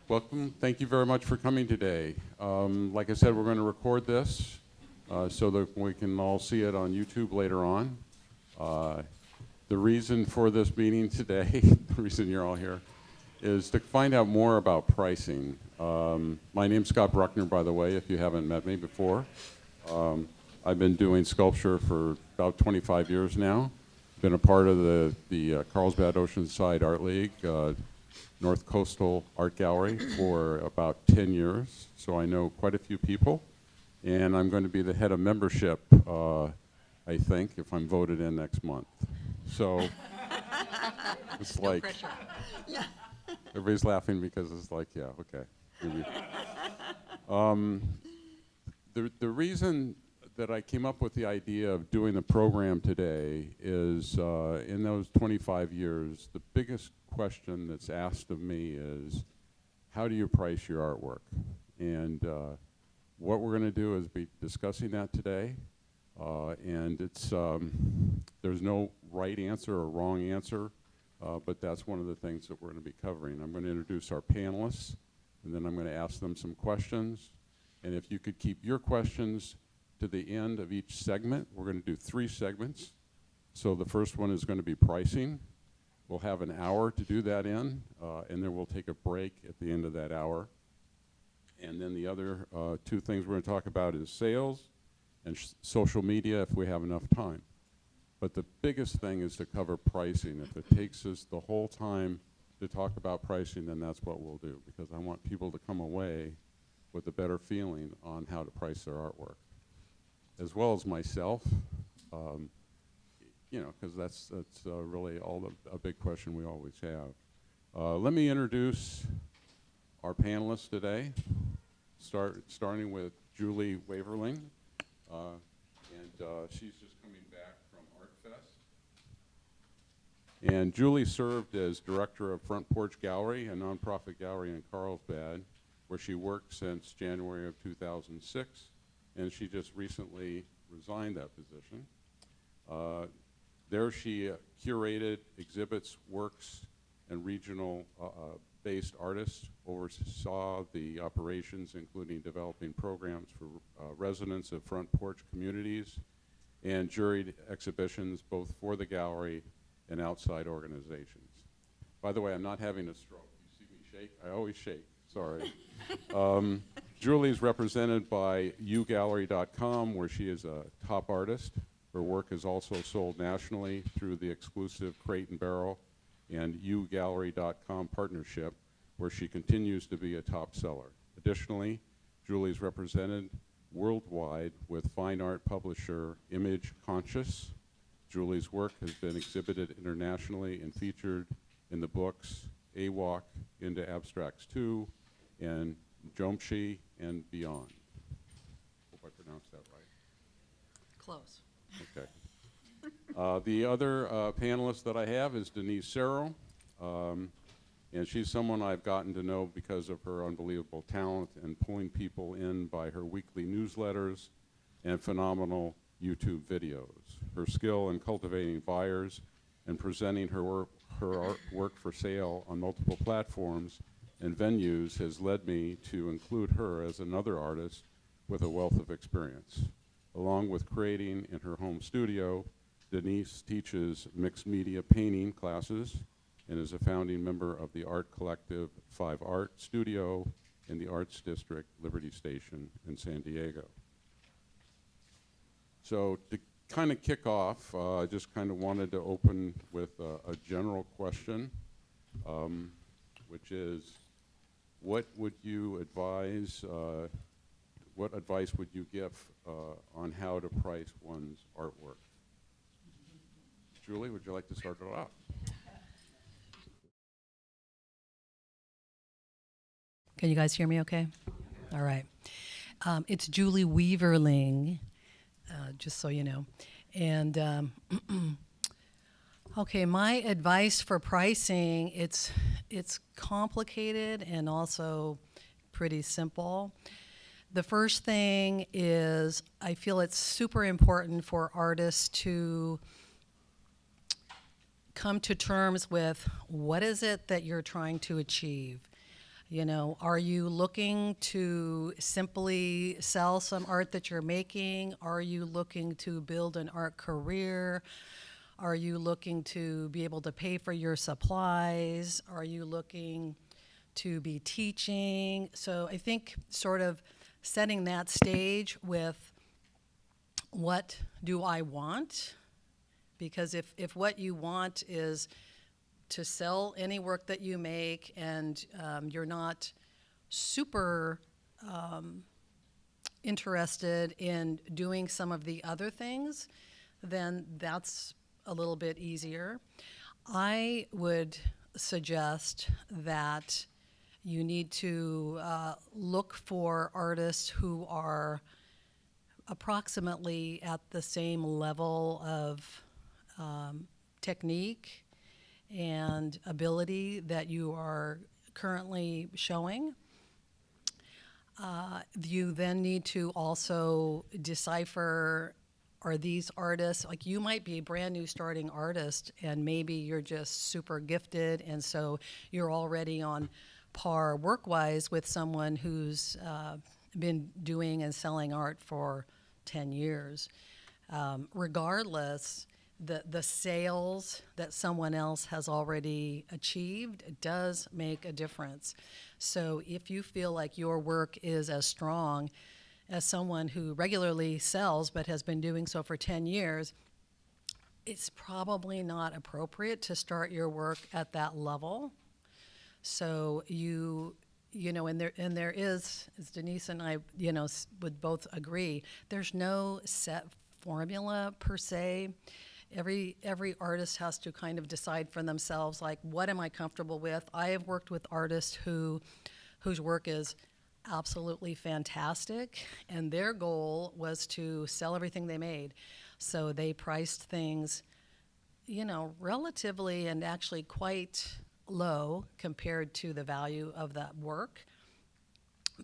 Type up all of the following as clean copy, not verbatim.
Welcome. Thank you very much for coming today. Like I said, we're going to record this so that we can all see it on YouTube later on. The reason for this meeting today, the reason you're all here, is to find out more about pricing. My name's Scott Bruckner, by the way, if you haven't met me before. I've been doing sculpture for about 25 years now. Been a part of the Carlsbad Oceanside Art League, North Coastal Art Gallery for about 10 years, so I know quite a few people. And I'm going to be the head of membership, I think, if I'm voted in next month. So it's No like, pressure. everybody's laughing because it's like, yeah, okay. Maybe. The reason that I came up with the idea of doing the program today is in those 25 years, the biggest question that's asked of me is, how do you price your artwork? And what we're going to do is be discussing that today. And it's there's no right answer or wrong answer, but that's one of the things that we're going to be covering. I'm going to introduce our panelists, and then I'm going to ask them some questions. And if you could keep your questions to the end of each segment. We're going to do 3 segments. So the first one is going to be pricing. We'll have an hour to do that in, and then we'll take a break at the end of that hour. And then the other 2 things we're going to talk about is sales and social media if we have enough time. But the biggest thing is to cover pricing. If it takes us the whole time to talk about pricing, then that's what we'll do, because I want people to come away with a better feeling on how to price their artwork, as well as myself, you know, because that's really a big question we always have. Let me introduce our panelists today, starting with Julie Waverling, and she's just coming back from ArtFest. And Julie served as director of Front Porch Gallery, a nonprofit gallery in Carlsbad, where she worked since January of 2006. And she just recently resigned that position. There she curated exhibits, works, and regional-based artists, oversaw the operations, including developing programs for residents of Front Porch communities, and juried exhibitions both for the gallery and outside organizations. By the way, I'm not having a stroke. You see me shake? I always shake. Sorry. Julie is represented by ugallery.com, where she is a top artist. Her work is also sold nationally through the exclusive Crate and Barrel and ugallery.com partnership, where she continues to be a top seller. Additionally, Julie is represented worldwide with fine art publisher Image Conscious. Julie's work has been exhibited internationally and featured in the books A Walk into Abstracts 2 and Jomshi and Beyond. Hope I pronounced that right. Close. Okay. The other panelist that I have is Denise Serro, and she's someone I've gotten to know because of her unbelievable talent and pulling people in by her weekly newsletters and phenomenal YouTube videos. Her skill in cultivating buyers and presenting her artwork for sale on multiple platforms and venues has led me to include her as another artist with a wealth of experience. Along with creating in her home studio, Denise teaches mixed media painting classes and is a founding member of the art collective 5 Art Studio in the Arts District, Liberty Station in San Diego. So to kind of kick off, I just kind of wanted to open with a general question, which is, what would you advise, what advice would you give on how to price one's artwork? Julie, would you like to start it off? Can you guys hear me okay? All right. It's Julie Weaverling, just so you know. And okay, my advice for pricing, it's complicated and also pretty simple. The first thing is I feel it's super important for artists to come to terms with what is it that you're trying to achieve. You know, are you looking to simply sell some art that you're making? Are you looking to build an art career? Are you looking to be able to pay for your supplies? Are you looking to be teaching? So I think sort of setting that stage with what do I want? Because if what you want is to sell any work that you make and you're not super interested in doing some of the other things, then that's a little bit easier. I would suggest that you need to look for artists who are approximately at the same level of technique and ability that you are currently showing. You then need to also decipher, are these artists, like you might be a brand new starting artist and maybe you're just super gifted and so you're already on par work-wise with someone who's been doing and selling art for 10 years. Regardless, the sales that someone else has already achieved does make a difference. So if you feel like your work is as strong as someone who regularly sells but has been doing so for 10 years, it's probably not appropriate to start your work at that level. So you know, and there is, as Denise and I, you know, would both agree, there's no set formula per se. Every artist has to kind of decide for themselves, like, what am I comfortable with? I have worked with artists whose work is absolutely fantastic, and their goal was to sell everything they made. So they priced things, you know, relatively and actually quite low compared to the value of that work.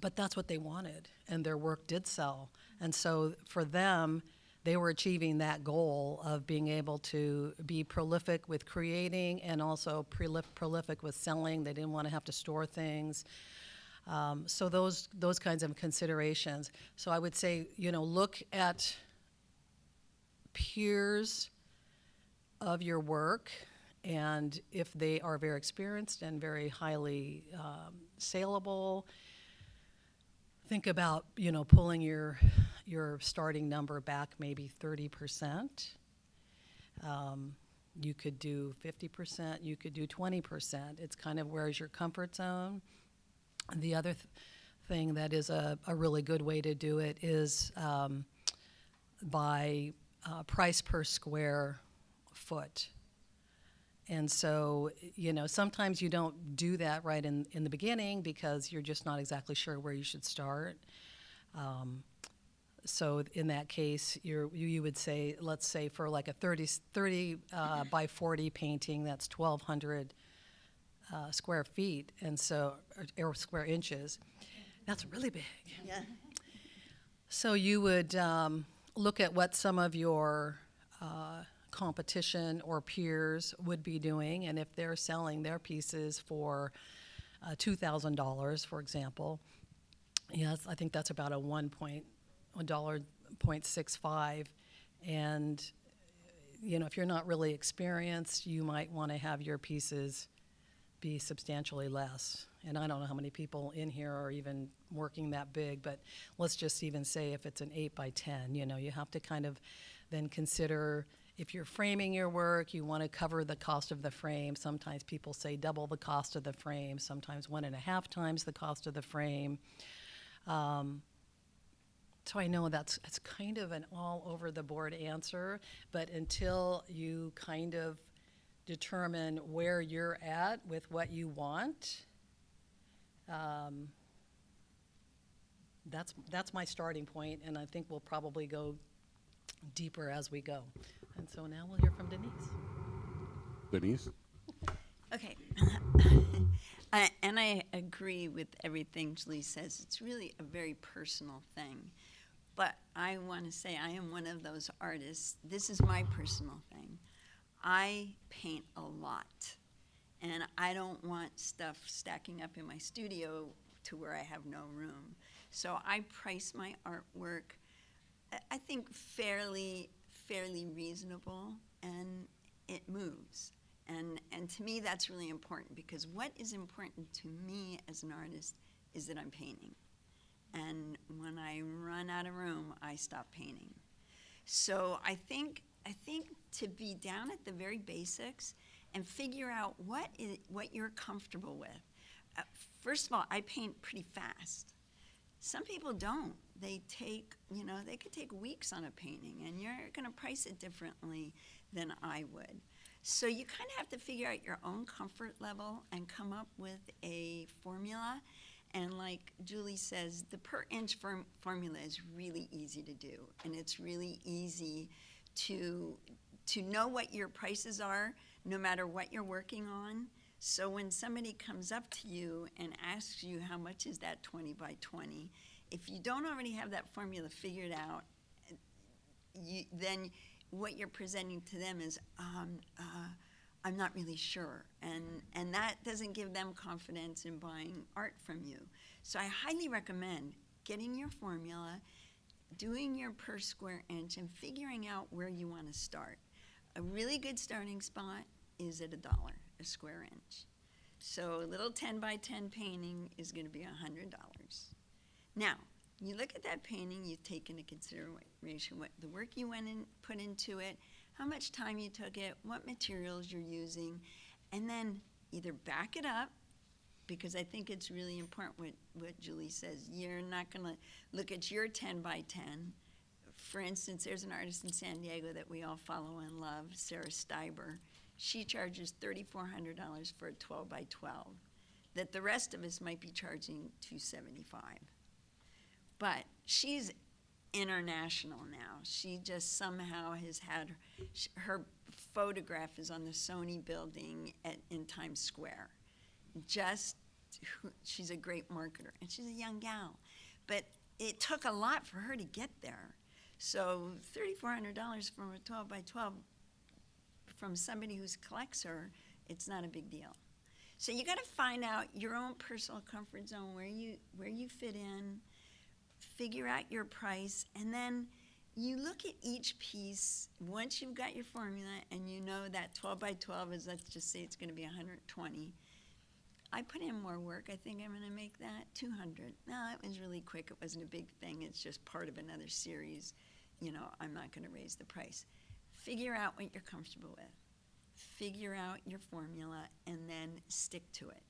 But that's what they wanted, and their work did sell. And so for them, they were achieving that goal of being able to be prolific with creating and also prolific with selling. They didn't want to have to store things. So those kinds of considerations. So I would say, you know, look at peers of your work, and if they are very experienced and very highly saleable, think about, you know, pulling your starting number back maybe 30%. You could do 50%, you could do 20%. It's kind of where's your comfort zone. The other thing that is a really good way to do it is by price per square foot. And so, you know, sometimes you don't do that right in the beginning because you're just not exactly sure where you should start. So in that case, you would say, let's say for like a 30 by 40 painting, that's 1,200 square feet, and so, or square inches. That's really big. Yeah. So you would look at what some of your competition or peers would be doing, and if they're selling their pieces for $2,000, for example, yes, I think that's about a $1.65, and you know, if you're not really experienced, you might want to have your pieces be substantially less. And I don't know how many people in here are even working that big, but let's just even say if it's an 8 by 10, you know, you have to kind of then consider if you're framing your work, you want to cover the cost of the frame. Sometimes people say double the cost of the frame, sometimes 1.5 times the cost of the frame. So I know it's kind of an all over the board answer, but until you kind of determine where you're at with what you want, that's my starting point, and I think we'll probably go deeper as we go. And so now we'll hear from Denise. Denise? Okay. And I agree with everything Julie says. It's really a very personal thing. But I want to say I am one of those artists. This is my personal thing. I paint a lot. And I don't want stuff stacking up in my studio to where I have no room. So I price my artwork, I think fairly reasonable, and it moves. And to me, that's really important, because what is important to me as an artist is that I'm painting. And when I run out of room, I stop painting. So I think to be down at the very basics and figure out what you're comfortable with. First of all, I paint pretty fast. Some people don't. They could take weeks on a painting, and you're going to price it differently than I would. So you kind of have to figure out your own comfort level and come up with a formula. And like Julie says, the per inch formula is really easy to do, and it's really easy to know what your prices are, no matter what you're working on. So when somebody comes up to you and asks you how much is that 20 by 20, if you don't already have that formula figured out, then what you're presenting to them is, I'm not really sure. And that doesn't give them confidence in buying art from you. So I highly recommend getting your formula, doing your per square inch, and figuring out where you want to start. A really good starting spot is at $1 a square inch. So a little 10 by 10 painting is going to be $100. Now, you look at that painting, you take into consideration what the work you put into it, how much time you took it, what materials you're using, and then either back it up, because I think it's really important what Julie says. You're not going to look at your 10 by 10. For instance, there's an artist in San Diego that we all follow and love, Sarah Steiber. She charges $3,400 for a 12 by 12, that the rest of us might be charging $275. But she's international now. She just somehow has had her photograph is on the Sony building in Times Square. She's a great marketer, and she's a young gal. But it took a lot for her to get there. So $3,400 from a 12 by 12 from somebody who collects her, it's not a big deal. So you got to find out your own personal comfort zone, where you fit in, figure out your price, and then you look at each piece. Once you've got your formula and you know that 12 by 12 is, let's just say it's going to be 120. I put in more work. I think I'm going to make that 200. No, it was really quick. It wasn't a big thing. It's just part of another series. I'm not going to raise the price. Figure out what you're comfortable with. Figure out your formula, and then stick to it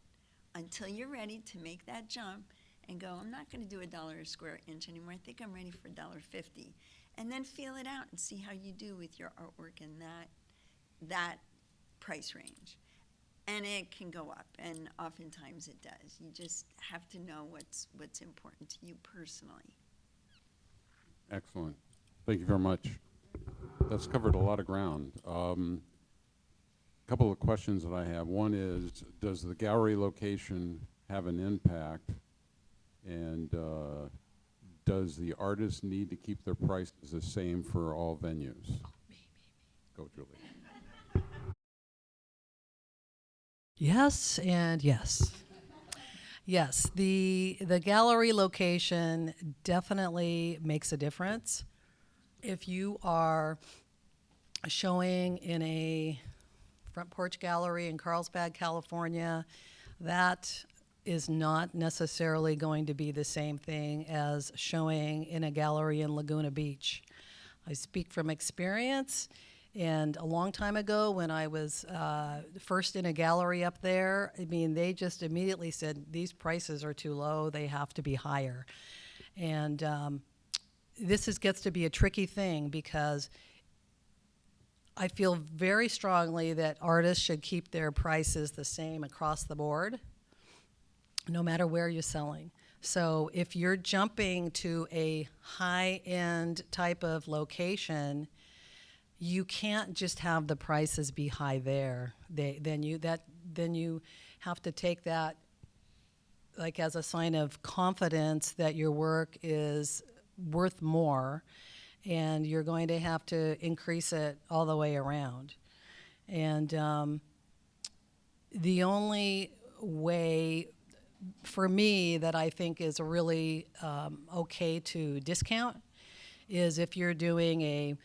until you're ready to make that jump and go, I'm not going to do $1 a square inch anymore. I think I'm ready for $1.50. And then feel it out and see how you do with your artwork in that price range. And it can go up, and oftentimes it does. You just have to know what's important to you personally. Excellent. Thank you very much. That's covered a lot of ground. Couple of questions that I have. One is, does the gallery location have an impact? And does the artist need to keep their prices the same for all venues? Go, Julie. Yes and yes. Yes, the gallery location definitely makes a difference. If you are showing in a front porch gallery in Carlsbad, California, that is not necessarily going to be the same thing as showing in a gallery in Laguna Beach. I speak from experience, and a long time ago when I was first in a gallery up there, they just immediately said, these prices are too low, they have to be higher. And this gets to be a tricky thing, because I feel very strongly that artists should keep their prices the same across the board, no matter where you're selling. So if you're jumping to a high-end type of location, you can't just have the prices be high there. Then you have to take that like as a sign of confidence that your work is worth more, and you're going to have to increase it all the way around. And The only way for me that I think is really okay to discount is if you're doing a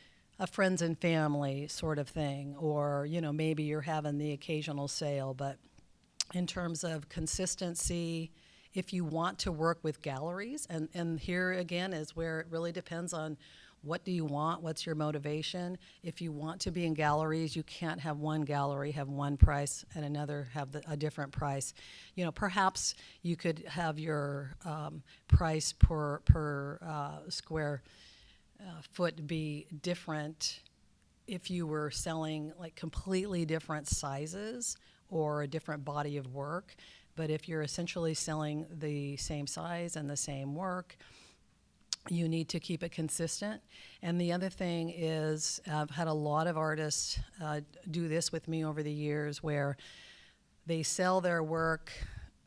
friends and family sort of thing, or maybe you're having the occasional sale. But in terms of consistency, if you want to work with galleries, and here again is where it really depends on what do you want, what's your motivation. If you want to be in galleries, you can't have one gallery have one price and another have a different price. Perhaps you could have your price per square foot be different if you were selling like completely different sizes or a different body of work. But if you're essentially selling the same size and the same work, you need to keep it consistent. And the other thing is, I've had a lot of artists do this with me over the years, where they sell their work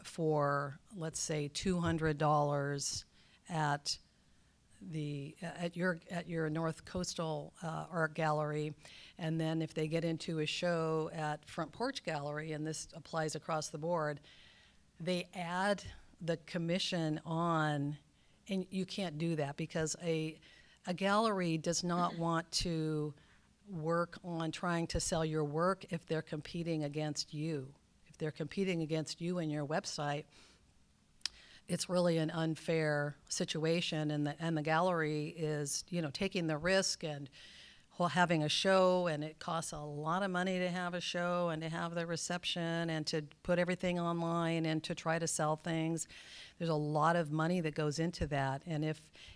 for, let's say, $200 at your North Coastal Art Gallery, and then if they get into a show at Front Porch Gallery, and this applies across the board, they add the commission on. And you can't do that because a gallery does not want to work on trying to sell your work if they're competing against you. If they're competing against you and your website, it's really an unfair situation, and the gallery is taking the risk and having a show, and it costs a lot of money to have a show and to have the reception and to put everything online and to try to sell things. There's a lot of money that goes into that, and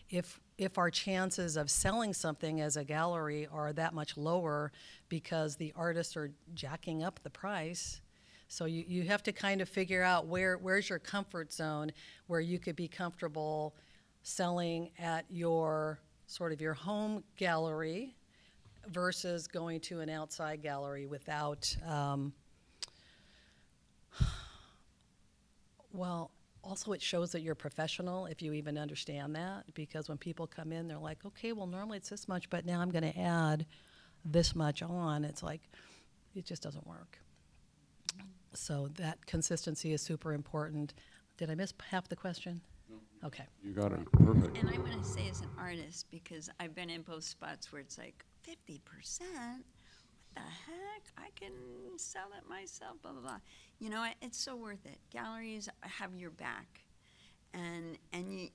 if our chances of selling something as a gallery are that much lower because the artists are jacking up the price, so you have to kind of figure out where's your comfort zone where you could be comfortable selling at your sort of your home gallery versus going to an outside gallery without, well, also it shows that you're professional if you even understand that, because when people come in, they're like, okay, well, normally it's this much, but now I'm going to add this much on. It's like, it just doesn't work. So that consistency is super important. Did I miss half the question? No. Okay. You got it. Perfect. And I'm going to say as an artist, because I've been in both spots where it's like 50%, what the heck? I can sell it myself, blah, blah, blah. It's so worth it. Galleries have your back. And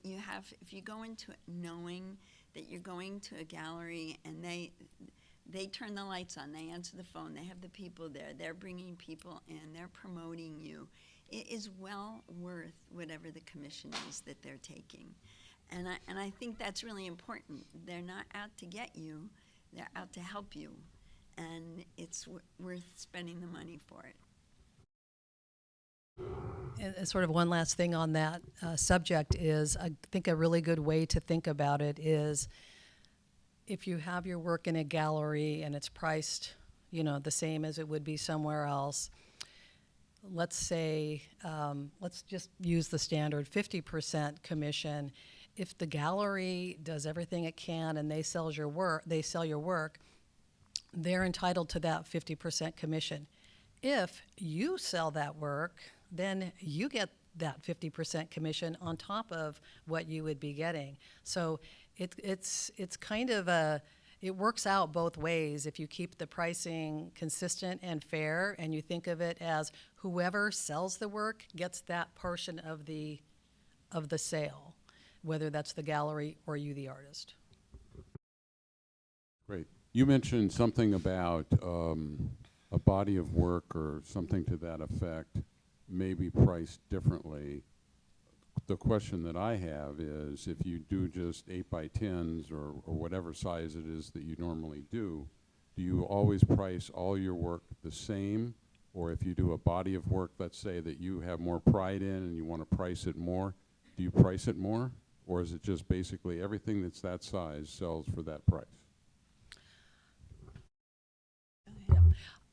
you have, if you go into it knowing that you're going to a gallery and they turn the lights on, they answer the phone, they have the people there, they're bringing people in, they're promoting you, it is well worth whatever the commission is that they're taking. And I think that's really important. They're not out to get you, they're out to help you. And it's worth spending the money for it. And sort of one last thing on that subject is, I think a really good way to think about it is, if you have your work in a gallery and it's priced, the same as it would be somewhere else, let's say, let's just use the standard 50% commission. If the gallery does everything it can and they sell your work, they're entitled to that 50% commission. If you sell that work, then you get that 50% commission on top of what you would be getting. So it's kind of it works out both ways if you keep the pricing consistent and fair, and you think of it as whoever sells the work gets that portion of the sale, whether that's the gallery or you, the artist. Great. You mentioned something about a body of work or something to that effect may be priced differently. The question that I have is, if you do just 8x10s or whatever size it is that you normally do you always price all your work the same? Or if you do a body of work, let's say, that you have more pride in and you want to price it more, do you price it more? Or is it just basically everything that's that size sells for that price?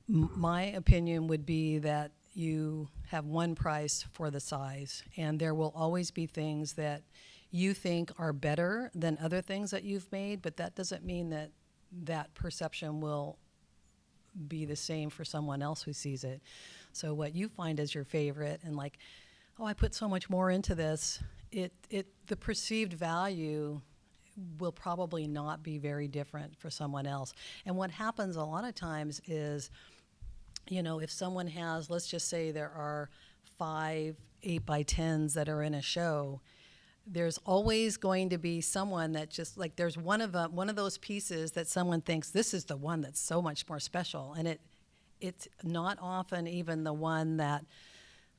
My opinion would be that you have one price for the size, and there will always be things that you think are better than other things that you've made, but that doesn't mean that that perception will be the same for someone else who sees it. So what you find as your favorite and like, oh, I put so much more into this, the perceived value will probably not be very different for someone else. And what happens a lot of times is, you know, if someone has, let's just say there are 5 8x10s that are in a show, there's always going to be someone that just like there's one of those pieces that someone thinks this is the one that's so much more special, and it's not often even the one that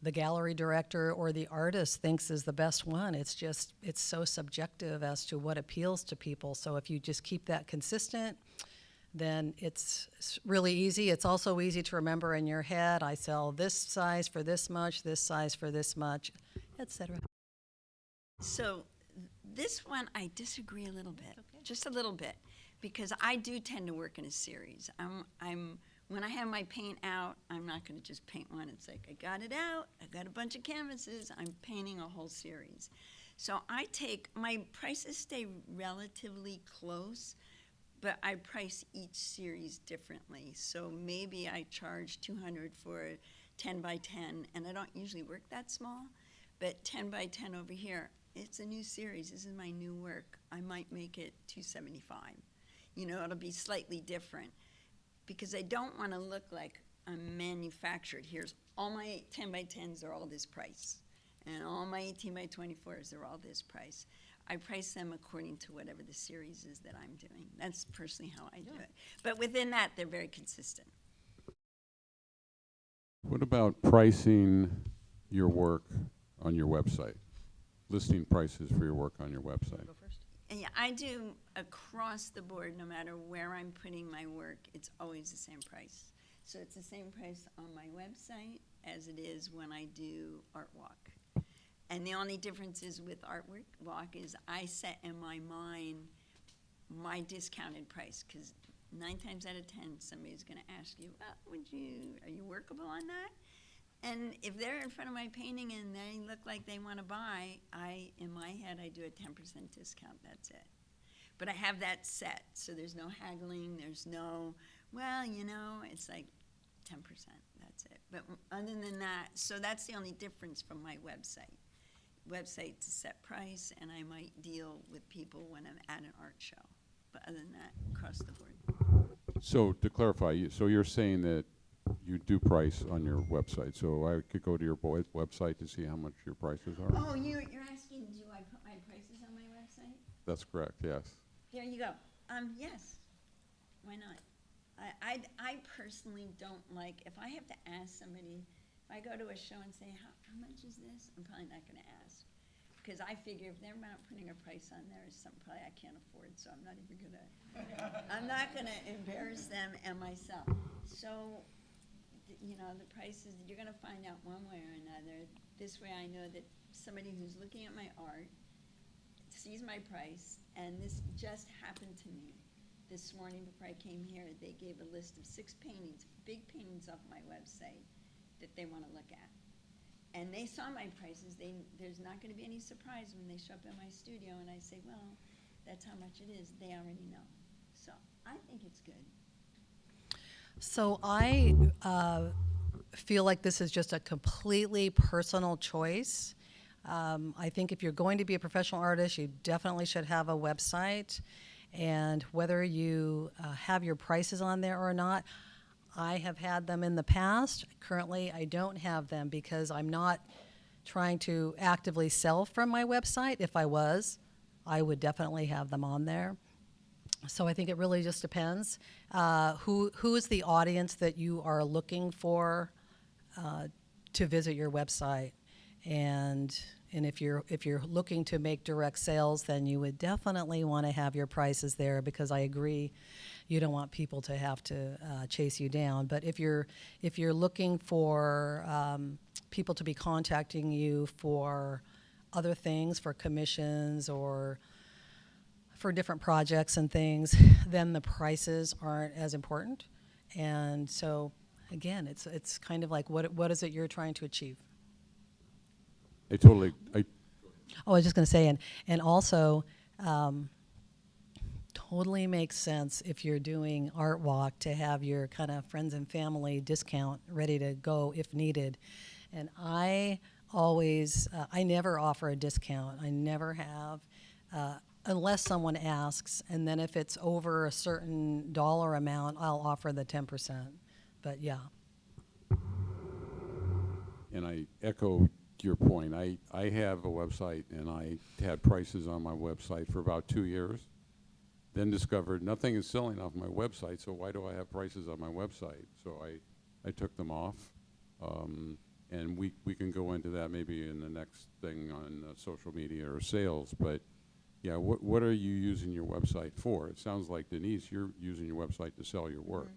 the gallery director or the artist thinks is the best one. It's so subjective as to what appeals to people. So if you just keep that consistent, then it's really easy. It's also easy to remember in your head. I sell this size for this much, this size for this much, etc. So this one, I disagree a little bit, just a little bit, because I do tend to work in a series. When I have my paint out, I'm not going to just paint one. It's like I got it out, I got a bunch of canvases, I'm painting a whole series. So my prices stay relatively close, but I price each series differently. So maybe I charge $200 for 10 by 10, and I don't usually work that small, but 10 by 10 over here, it's a new series, this is my new work. I might make it $275. You know, it'll be slightly different, because I don't want to look like I'm manufactured. Here's all my 10 by 10s are all this price, and all my 18 by 24s are all this price. I price them according to whatever the series is that I'm doing. That's personally how I do it. But within that, they're very consistent. What about pricing your work on your website? Listing prices for your work on your website. Go first. And yeah, I do across the board, no matter where I'm putting my work, it's always the same price. So it's the same price on my website as it is when I do Art Walk. And the only difference is with Art Walk is I set in my mind my discounted price, because 9 times out of 10, somebody's going to ask you, well, are you workable on that? And if they're in front of my painting and they look like they want to buy, in my head, I do a 10% discount, that's it. But I have that set, so there's no haggling, there's no, well, you know, it's like 10%, that's it. But other than that, so that's the only difference from my website. Website's a set price, and I might deal with people when I'm at an art show. But other than that, across the board. So to clarify, so you're saying that you do price on your website. So I could go to your website to see how much your prices are? Oh, you're asking, do I put my prices on my website? That's correct, yes. There you go. Yes. Why not? I personally don't like, if I have to ask somebody, if I go to a show and say, how much is this? I'm probably not going to ask. Because I figure if they're not putting a price on there, it's something probably I can't afford, so I'm not even going to, I'm not going to embarrass them and myself. So, you know, the prices, you're going to find out one way or another. This way I know that somebody who's looking at my art sees my price, and this just happened to me. This morning before I came here, they gave a list of 6 paintings, big paintings off my website that they want to look at. And they saw my prices. There's not going to be any surprise when they show up in my studio and I say, well, that's how much it is. They already know. So I think it's good. So I feel like this is just a completely personal choice. I think if you're going to be a professional artist, you definitely should have a website. And whether you have your prices on there or not, I have had them in the past. Currently, I don't have them because I'm not trying to actively sell from my website. If I was, I would definitely have them on there. So I think it really just depends. Who is the audience that you are looking for to visit your website? And if you're looking to make direct sales, then you would definitely want to have your prices there, because I agree, you don't want people to have to chase you down. But if you're looking for people to be contacting you for other things, for commissions or for different projects and things, then the prices aren't as important. And so again, it's kind of like what is it you're trying to achieve? I Oh, I was just going to say, and also, totally makes sense if you're doing Art Walk to have your kind of friends and family discount ready to go if needed. And I always, I never offer a discount. I never have, unless someone asks. And then if it's over a certain dollar amount, I'll offer the 10%. But yeah. And I echo your point. I have a website, and I had prices on my website for about 2 years, then discovered nothing is selling off my website, so why do I have prices on my website? So I took them off. And we can go into that maybe in the next thing on social media or sales. But yeah, what are you using your website for? It sounds like, Denise, you're using your website to sell your work.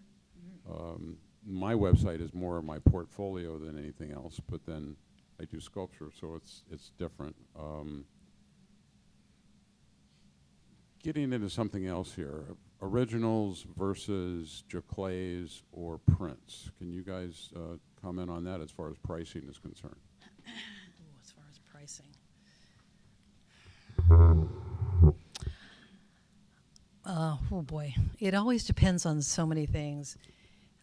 My website is more of my portfolio than anything else, but then I do sculpture, so it's different. Getting into something else here, originals versus Jaclés or prints. Can you guys comment on that as far as pricing is concerned? Ooh, as far as pricing. Oh boy, it always depends on so many things.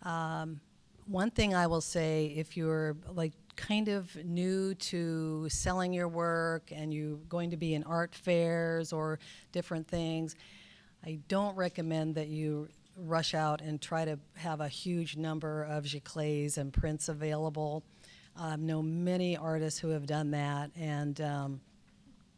One thing I will say, if you're like kind of new to selling your work and you're going to be in art fairs or different things, I don't recommend that you rush out and try to have a huge number of giclées and prints available. I know many artists who have done that, and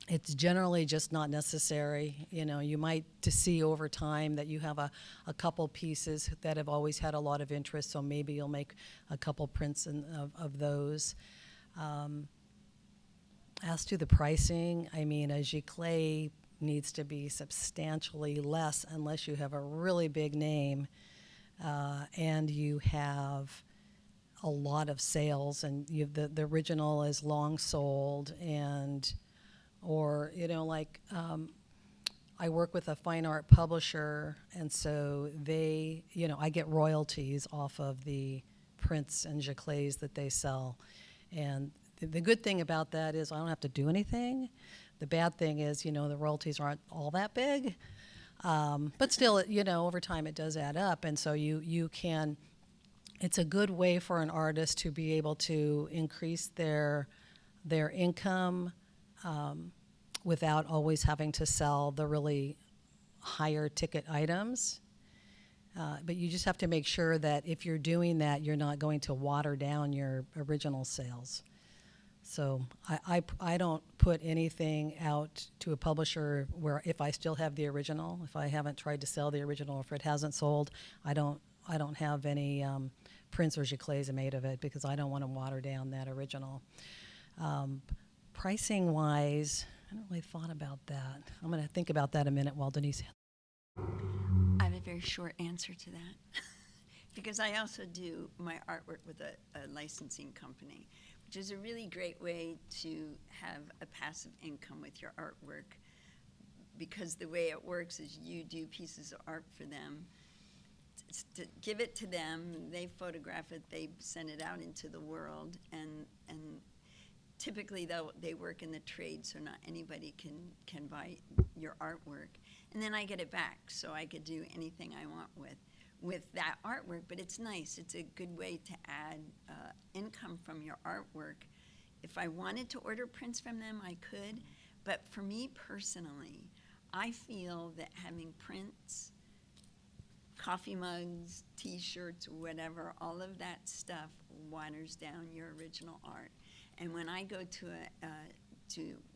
it's generally just not necessary. You know, you might to see over time that you have a couple pieces that have always had a lot of interest, so maybe you'll make a couple prints of those. As to the pricing, I mean, a giclée needs to be substantially less unless you have a really big name and you have a lot of sales, and the original is long sold, and or, you know, like I work with a fine art publisher, and so they, you know, I get royalties off of the prints and giclées that they sell. And the good thing about that is I don't have to do anything. The bad thing is, you know, the royalties aren't all that big. But still, you know, over time it does add up. And so you can, it's a good way for an artist to be able to increase their income without always having to sell the really higher ticket items. But you just have to make sure that if you're doing that, you're not going to water down your original sales. So I don't put anything out to a publisher where if I still have the original, if I haven't tried to sell the original, if it hasn't sold, I don't have any prints or giclées made of it because I don't want to water down that original. Pricing wise, I haven't really thought about that. I'm going to think about that a minute while Denise. I have a very short answer to that because I also do my artwork with a licensing company, which is a really great way to have a passive income with your artwork, because the way it works is you do pieces of art for them, to give it to them, they photograph it, they send it out into the world, and typically they work in the trade, so not anybody can buy your artwork. And then I get it back, so I could do anything I want with that artwork. But it's nice. It's a good way to add income from your artwork. If I wanted to order prints from them, I could. But for me personally, I feel that having prints, coffee mugs, T-shirts, whatever, all of that stuff waters down your original art. And when I go to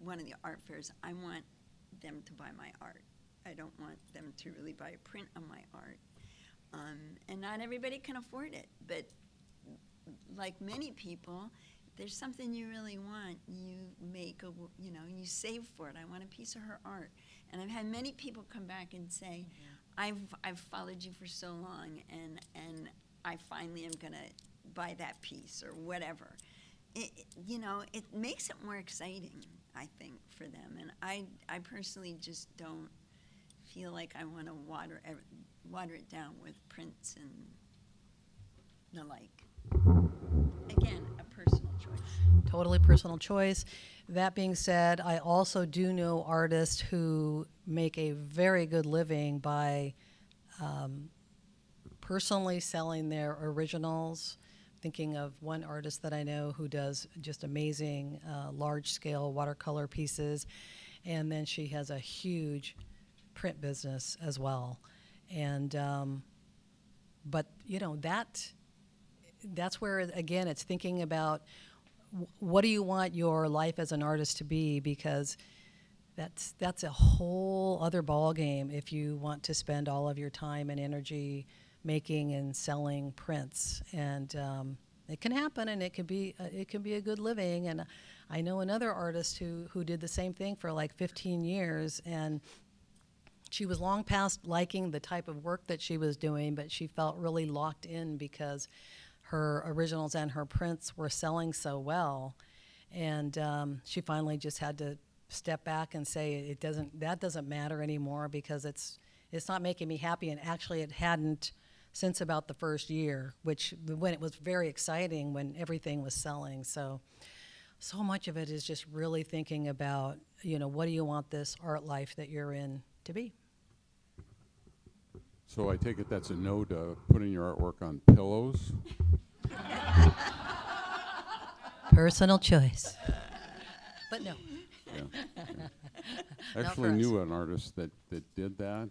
one of the art fairs, I want them to buy my art. I don't want them to really buy a print of my art. And not everybody can afford it, but like many people, if there's something you really want, you make you save for it. I want a piece of her art. And I've had many people come back and say, I've followed you for so long, and I finally am gonna buy that piece or whatever. It makes it more exciting, I think, for them. And I personally just don't feel like I want to water it down with prints and the like. Again, a personal Totally personal choice. That being said, I also do know artists who make a very good living by personally selling their originals. Thinking of one artist that I know who does just amazing large-scale watercolor pieces, and then she has a huge print business as well. And but you know that's where again it's thinking about what do you want your life as an artist to be, because that's a whole other ball game if you want to spend all of your time and energy making and selling prints. And it can happen, and it can be a good living. And I know another artist who did the same thing for like 15 years, and she was long past liking the type of work that she was doing, but she felt really locked in because her originals and her prints were selling so well. And she finally just had to step back and say that doesn't matter anymore, because it's not making me happy. And actually it hadn't since about the first year, when it was very exciting when everything was selling. So much of it is just really thinking about, what do you want this art life that you're in to be? So I take it that's a no to putting your artwork on pillows? Personal choice. But no. Yeah. I Not actually for us. knew an artist that did that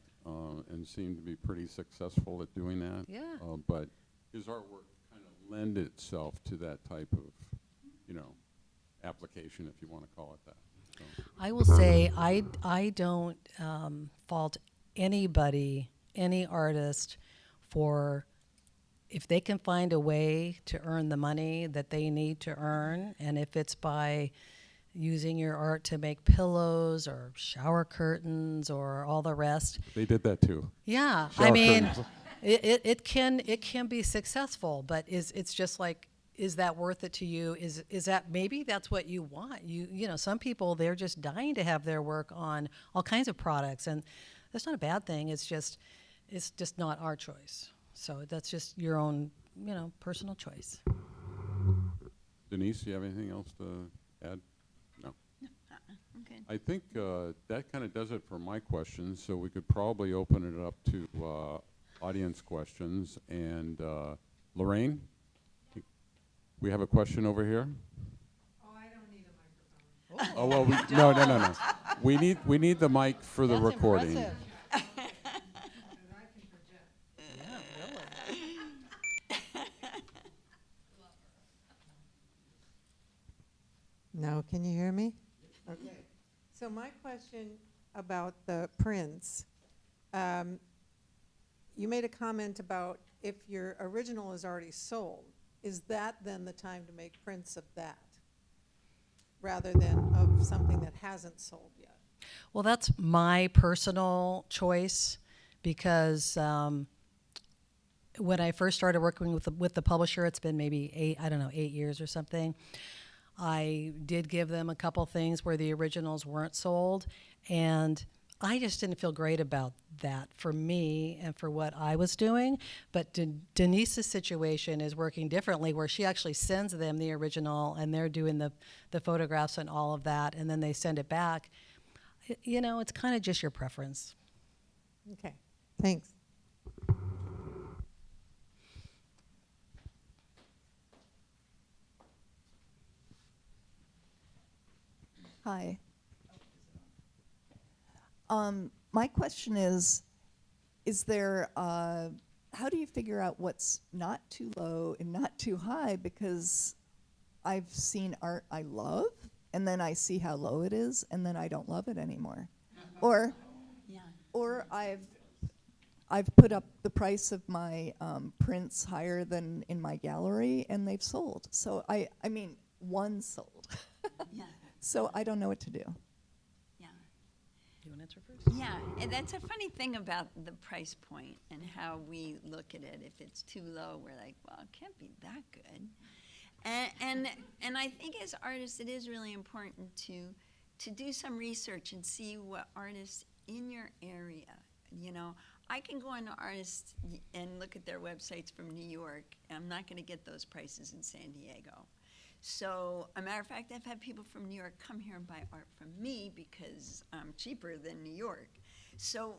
and seemed to be pretty successful at doing that. Yeah. But his artwork kind of lend itself to that type of, application, if you want to call it that. So. I will say I don't fault anybody, any artist, for if they can find a way to earn the money that they need to earn, and if it's by using your art to make pillows or shower curtains or all the rest. They did that too. Yeah, Shower I mean, curtains. it can be successful, but it's just like, is that worth it to you? Is that, maybe that's what you want? Some people, they're just dying to have their work on all kinds of products, and that's not a bad thing. It's just not our choice. So that's just your own, personal choice. Denise, do you have anything else to add? No. Okay. I think that kind of does it for my questions, so we could probably open it up to audience questions. And Lorraine, we have a question over here. Oh, I don't need a microphone. Oh well, no. We need the mic for the recording. Impressive. But I can project. Yeah, really. No, can you hear me? Okay. So my question about the prints, you made a comment about if your original is already sold, is that then the time to make prints of that, rather than of something that hasn't sold yet? Well, that's my personal choice, because when I first started working with the publisher, it's been maybe 8 years or something. I did give them a couple things where the originals weren't sold, and I just didn't feel great about that for me and for what I was doing. But Denise's situation is working differently, where she actually sends them the original, and they're doing the photographs and all of that, and then they send it back. It's kind of just your preference. Okay, thanks. Hi. My question is there, how do you figure out what's not too low and not too high? Because I've seen art I love, and then I see how low it is, and then I don't love it anymore. Or I've put up the price of my prints higher than in my gallery, and they've sold. So I mean, one sold. Yeah. So I don't know what to do. Yeah. You want to answer first? Yeah, and that's a funny thing about the price point and how we look at it. If it's too low, we're like, well, it can't be that good. And I think as artists, it is really important to do some research and see what artists in your area, I can go on to artists and look at their websites from New York, and I'm not going to get those prices in San Diego. So, a matter of fact, I've had people from New York come here and buy art from me because I'm cheaper than New York. So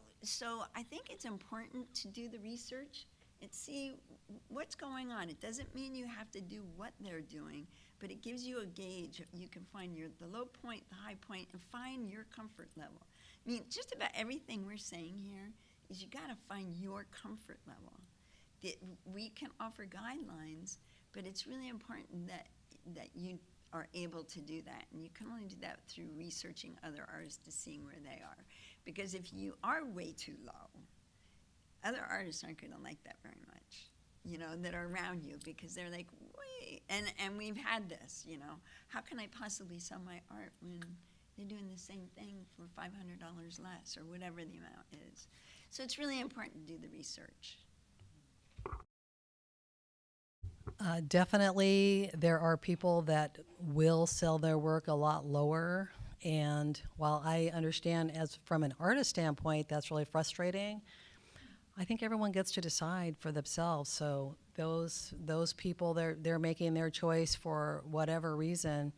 I think it's important to do the research and see what's going on. It doesn't mean you have to do what they're doing, but it gives you a gauge. You can find the low point, the high point, and find your comfort level. I mean, just about everything we're saying here is you got to find your comfort level. We can offer guidelines, but it's really important that you are able to do that. And you can only do that through researching other artists to seeing where they are. Because if you are way too low, other artists aren't going to like that very much, you know, that are around you, because they're like, wait, and we've had this, you know, how can I possibly sell my art when they're doing the same thing for $500 less or whatever the amount is? So it's really important to do the research. Definitely, there are people that will sell their work a lot lower. And while I understand, as from an artist standpoint, that's really frustrating, I think everyone gets to decide for themselves. So those people, they're making their choice for whatever reason.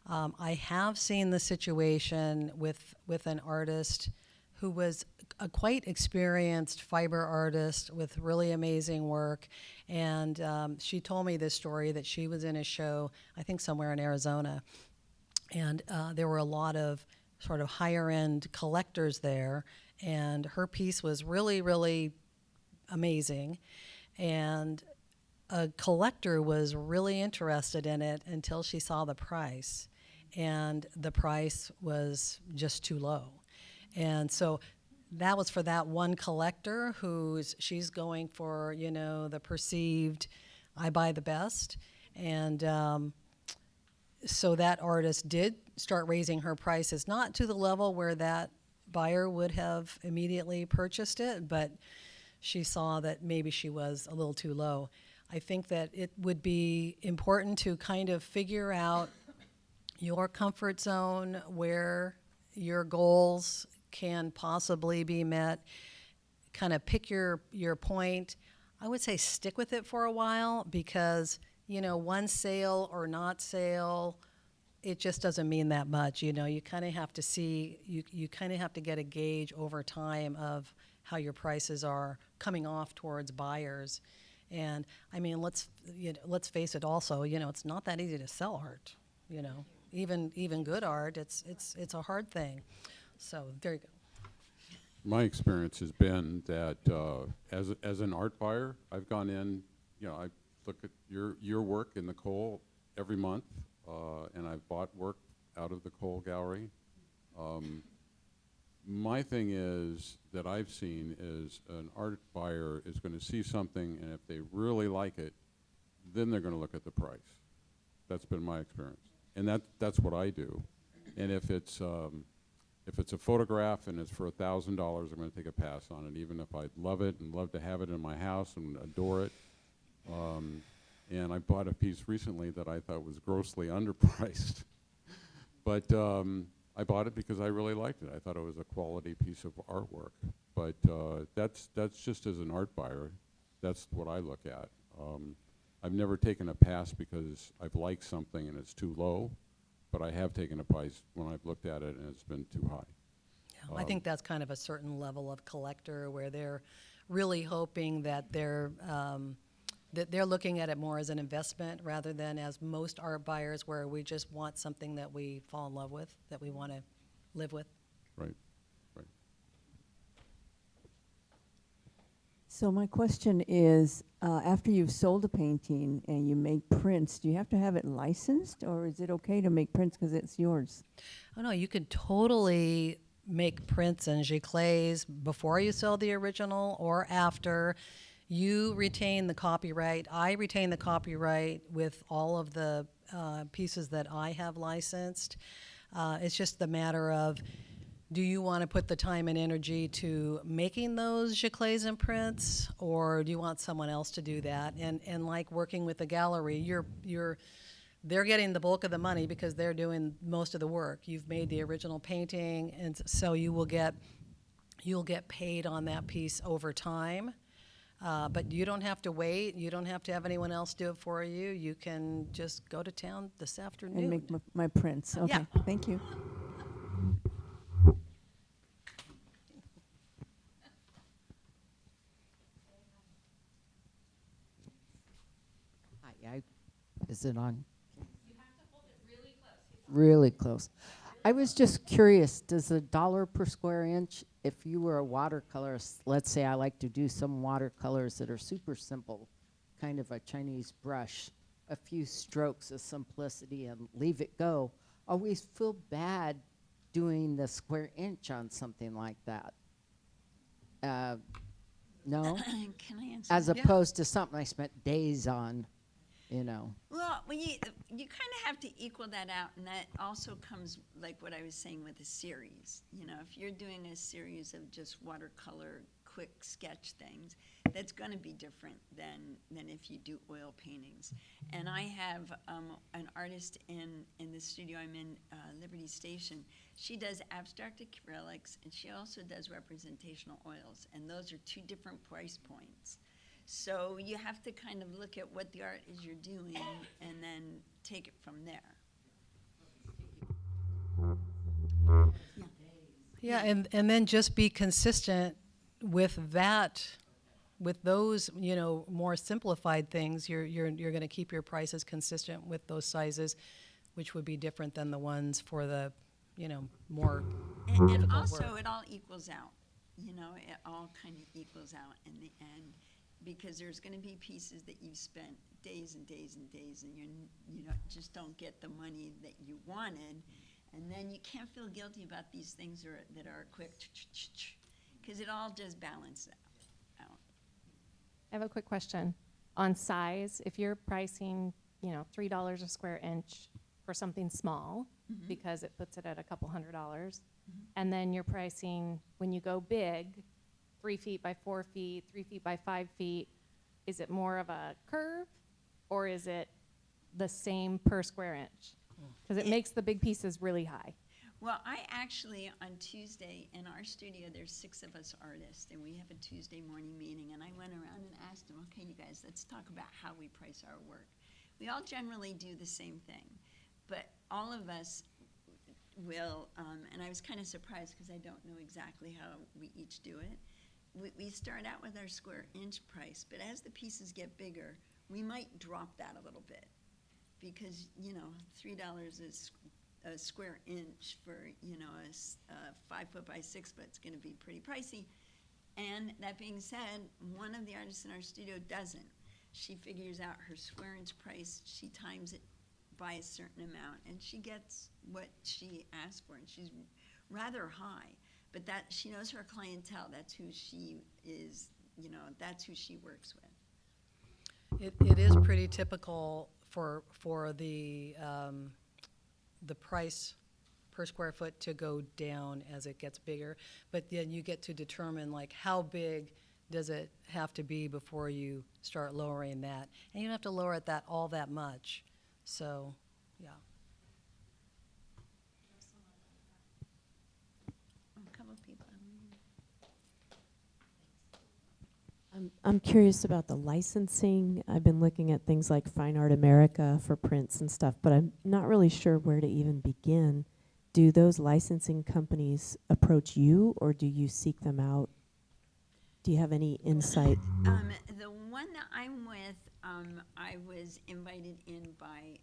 I have seen the situation with an artist who was a quite experienced fiber artist with really amazing work. And she told me this story, that she was in a show, I think somewhere in Arizona, and there were a lot of sort of higher-end collectors there, and her piece was really, really amazing. And a collector was really interested in it until she saw the price, and the price was just too low. And so that was for that one collector she's going for, you know, the perceived, I buy the best. And so that artist did start raising her prices, not to the level where that buyer would have immediately purchased it, but she saw that maybe she was a little too low. I think that it would be important to kind of figure out your comfort zone, where your goals can possibly be met, kind of pick your point. I would say stick with it for a while, because, you know, one sale or not sale, it just doesn't mean that much. You know, you kind of have to see, you kind of have to get a gauge over time of how your prices are coming off towards buyers. And I mean, let's face it also, you know, it's not that easy to sell art, you know, even good art, it's a hard thing. So there you go. My experience has been that as an art buyer, I've gone in, you know, I look at your work in the Cole every month, and I've bought work out of the Cole Gallery. My thing is that I've seen is an art buyer is going to see something, and if they really like it, then they're going to look at the price. That's been my experience, and that's what I do. And if it's a photograph and it's for $1,000, I'm going to take a pass on it, even if I love it and love to have it in my house and adore it. And I bought a piece recently that I thought was grossly underpriced, but I bought it because I really liked it. I thought it was a quality piece of artwork. But that's just as an art buyer, that's what I look at. I've never taken a pass because I've liked something and it's too low, but I have taken a price when I've looked at it and it's been too high. Yeah, I think that's kind of a certain level of collector where they're really hoping that they're looking at it more as an investment rather than as most art buyers, where we just want something that we fall in love with, that we want to live with. Right, right. So my question is, after you've sold a painting and you make prints, do you have to have it licensed, or is it okay to make prints because it's yours? Oh no, you could totally make prints and giclées before you sell the original or after. You retain the copyright. I retain the copyright with all of the pieces that I have licensed. It's just the matter of, do you want to put the time and energy to making those giclées and prints, or do you want someone else to do that? And like working with the gallery, they're getting the bulk of the money because they're doing most of the work. You've made the original painting, and so you'll get paid on that piece over time. But you don't have to wait. You don't have to have anyone else do it for you. You can just go to town this afternoon. And make my prints. Okay, Yeah. thank you. Hi, is it on? You have to hold it really close. Really close. I was just curious, does a dollar per square inch, if you were a watercolorist, let's say I like to do some watercolors that are super simple, kind of a Chinese brush, a few strokes of simplicity and leave it go, always feel bad doing the square inch on something like that. No? Can I answer? As that? opposed to something I spent days on, you know. Well, you kind of have to equal that out, and that also comes like what I was saying with a series. You know, if you're doing a series of just watercolor, quick sketch things, that's going to be different than if you do oil paintings. And I have an artist in the studio I'm in, Liberty Station. She does abstract acrylics, and she also does representational oils, and those are two different price points. So you have to kind of look at what the art is you're doing and then take it from there. Yeah, and then just be consistent with that, with those, you know, more simplified things. You're going to keep your prices consistent with those sizes, which would be different than the ones for the, you know, more And difficult also, work. it all equals out. You know, it all kind of equals out in the end, because there's going to be pieces that you've spent days and days and days, and you know, just don't get the money that you wanted, and then you can't feel guilty about these things that are quick, because it all just balances out. I have a quick question on size. If you're pricing, you know, $3 a square inch for something small, because it puts it at a couple $100, and then you're pricing when you go big, 3 feet by 4 feet, 3 feet by 5 feet, is it more of a curve, or is it the same per square inch? Because it makes the big pieces really high. Well, I actually, on Tuesday, in our studio, there's 6 of us artists, and we have a Tuesday morning meeting, and I went around and asked them, okay, you guys, let's talk about how we price our work. We all generally do the same thing, but all of us will, and I was kind of surprised because I don't know exactly how we each do it. We start out with our square inch price, but as the pieces get bigger, we might drop that a little bit, because, you know, $3 is a square inch for, you know, a 5 foot by 6 foot is going to be pretty pricey. And that being said, one of the artists in our studio doesn't. She figures out her square inch price, she times it by a certain amount, and she gets what she asked for, and she's rather high. But that, she knows her clientele, that's who she is, you know, that's who she works with. It is pretty typical for the price per square foot to go down as it gets bigger, but then you get to determine like how big does it have to be before you start lowering that, and you don't have to lower it all that much. So, yeah. A couple of people. I'm curious about the licensing. I've been looking at things like Fine Art America for prints and stuff, but I'm not really sure where to even begin. Do those licensing companies approach you, or do you seek them out? Do you have any insight? The one that I'm with, I was invited in by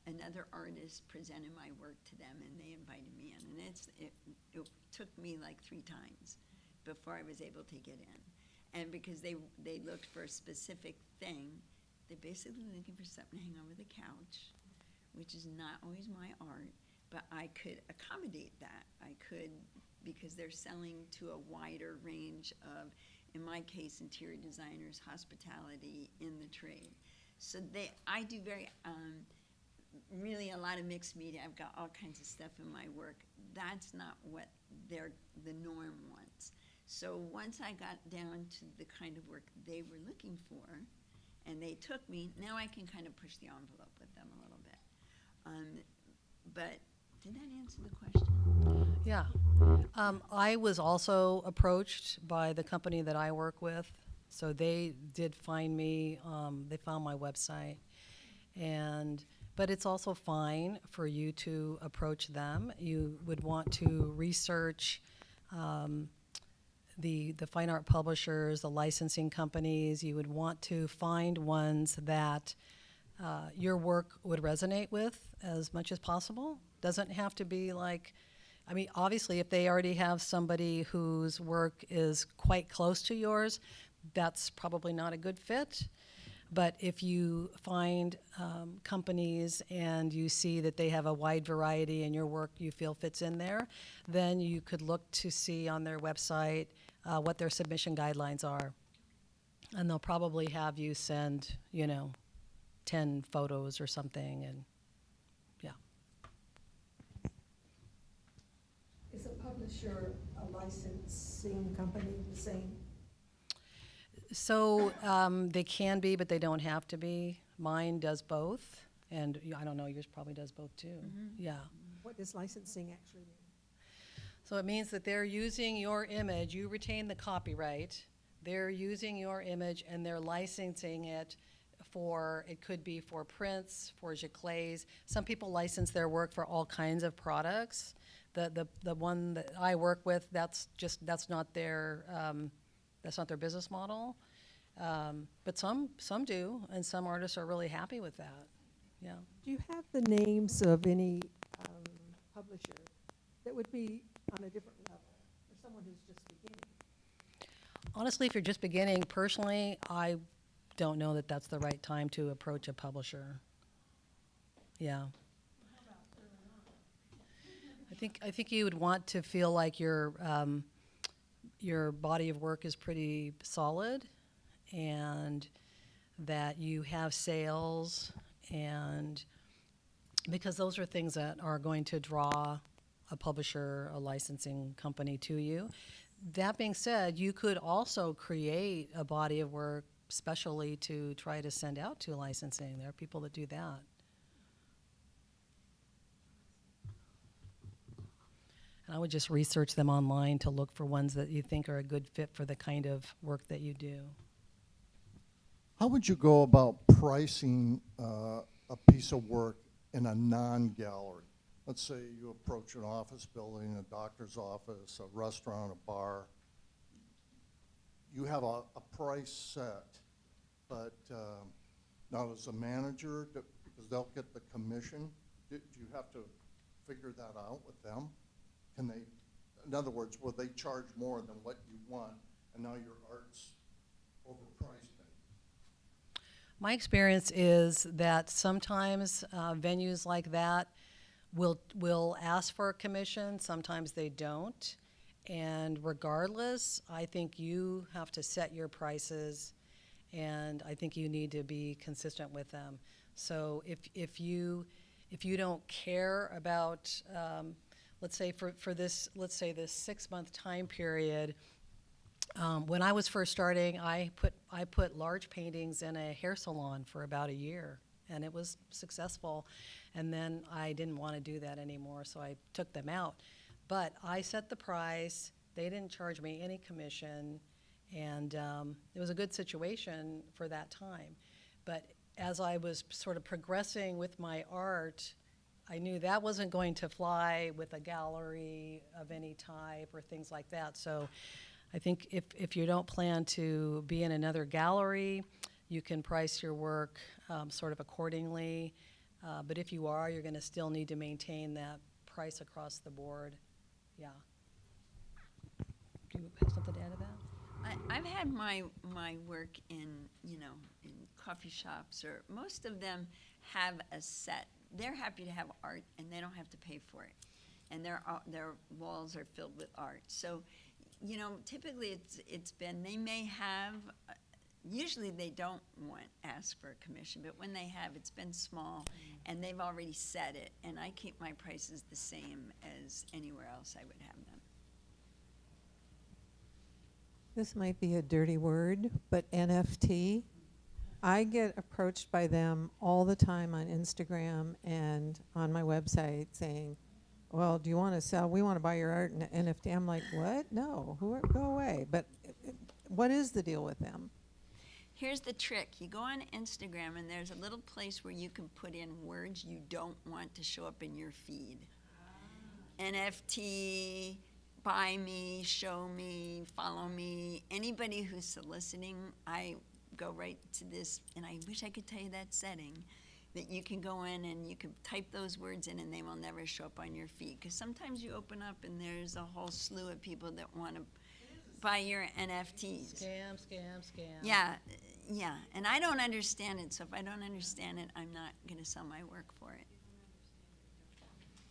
another artist, presented my work to them, and they invited me in. And it took me like 3 times before I was able to get in. And because they looked for a specific thing, they're basically looking for something to hang over the couch, which is not always my art, but I could accommodate that. I could, because they're selling to a wider range of, in my case, interior designers, hospitality, in the trade. So I do really a lot of mixed media. I've got all kinds of stuff in my work. That's not what the norm wants. So once I got down to the kind of work they were looking for, and they took me, now I can kind of push the envelope with them a little bit. But did that answer the question? Yeah. I was also approached by the company that I work with So they did find me, they found my website. But it's also fine for you to approach them. You would want to research the fine art publishers, the licensing companies. You would want to find ones that your work would resonate with as much as possible. Doesn't have to be like, I mean, obviously, if they already have somebody whose work is quite close to yours, that's probably not a good fit. But if you find companies and you see that they have a wide variety and your work you feel fits in there, then you could look to see on their website what their submission guidelines are. And they'll probably have you send, 10 photos or something, and yeah. Is a publisher a licensing company the same? So they can be, but they don't have to be. Mine does both, and I don't know, yours probably does both too. Yeah. What does licensing actually mean? So it means that they're using your image, you retain the copyright, they're using your image and they're licensing it for, it could be for prints, for giclées. Some people license their work for all kinds of products. The one that I work with, that's not their business model. But some do, and some artists are really happy with that. Yeah. Do you have the names of any publisher that would be on a different level, or someone who's just beginning? Honestly, if you're just beginning, personally, I don't know that that's the right time to approach a publisher. Yeah. I think you would want to feel like your body of work is pretty solid, and that you have sales, and because those are things that are going to draw a publisher, a licensing company to you. That being said, you could also create a body of work specially to try to send out to licensing. There are people that do that. And I would just research them online to look for ones that you think are a good fit for the kind of work that you do. How would you go about pricing a piece of work in a non-gallery? Let's say you approach an office building, a doctor's office, a restaurant, a bar. You have a price set, but now as a manager, because they'll get the commission, do you have to figure that out with them? Can they, in other words, will they charge more than what you want, and now your art's overpriced it? My experience is that sometimes venues like that will ask for a commission, sometimes they don't. And regardless, I think you have to set your prices, and I think you need to be consistent with them. So if you don't care about, let's say for this 6-month time period, when I was first starting, I put large paintings in a hair salon for about a year, and it was successful. And then I didn't want to do that anymore, so I took them out. But I set the price. They didn't charge me any commission, and it was a good situation for that time. But as I was sort of progressing with my art, I knew that wasn't going to fly with a gallery of any type or things like that. So I think if you don't plan to be in another gallery, you can price your work sort of accordingly. But if you are, you're going to still need to maintain that price across the board. Yeah. Do you have something to add to that? I've had my work in coffee shops, or most of them have a set. They're happy to have art, and they don't have to pay for it, and their walls are filled with art. So, typically it's been, they may have. Usually they don't ask for a commission, but when they have, it's been small, and they've already set it, and I keep my prices the same as anywhere else I would have them. This might be a dirty word, but NFT. I get approached by them all the time on Instagram and on my website saying, well, do you want to sell? We want to buy your art in NFT. I'm like, what? No, go away. But what is the deal with them? Here's the trick. You go on Instagram and there's a little place where you can put in words you don't want to show up in your feed. NFT, buy me, show me, follow me. Anybody who's soliciting, I go right to this, and I wish I could tell you that setting, that you can go in and you can type those words in and they will never show up on your feed. Because sometimes you open up and there's a whole slew of people that want to buy your NFTs. Scam, scam, scam. Yeah, yeah, and I don't understand it, so if I don't understand it, I'm not going to sell my work for it.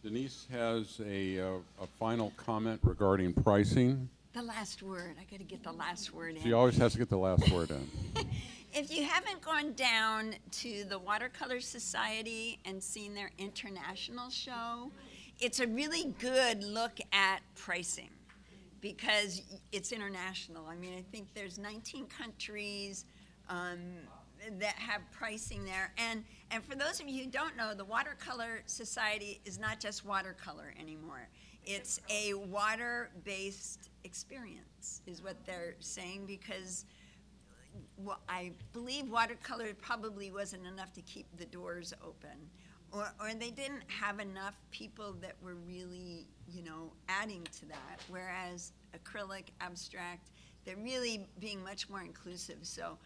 Denise has a final comment regarding pricing. The last word, I got to get the last word in. She always has to get the last word in. If you haven't gone down to the Watercolor Society and seen their international show, it's a really good look at pricing because it's international. I mean, I think there's 19 countries that have pricing there. And for those of you who don't know, the Watercolor Society is not just watercolor anymore. It's a water-based experience, is what they're saying, because I believe watercolor probably wasn't enough to keep the doors open. Or they didn't have enough people that were really, adding to that. Whereas acrylic, abstract, they're really being much more inclusive. So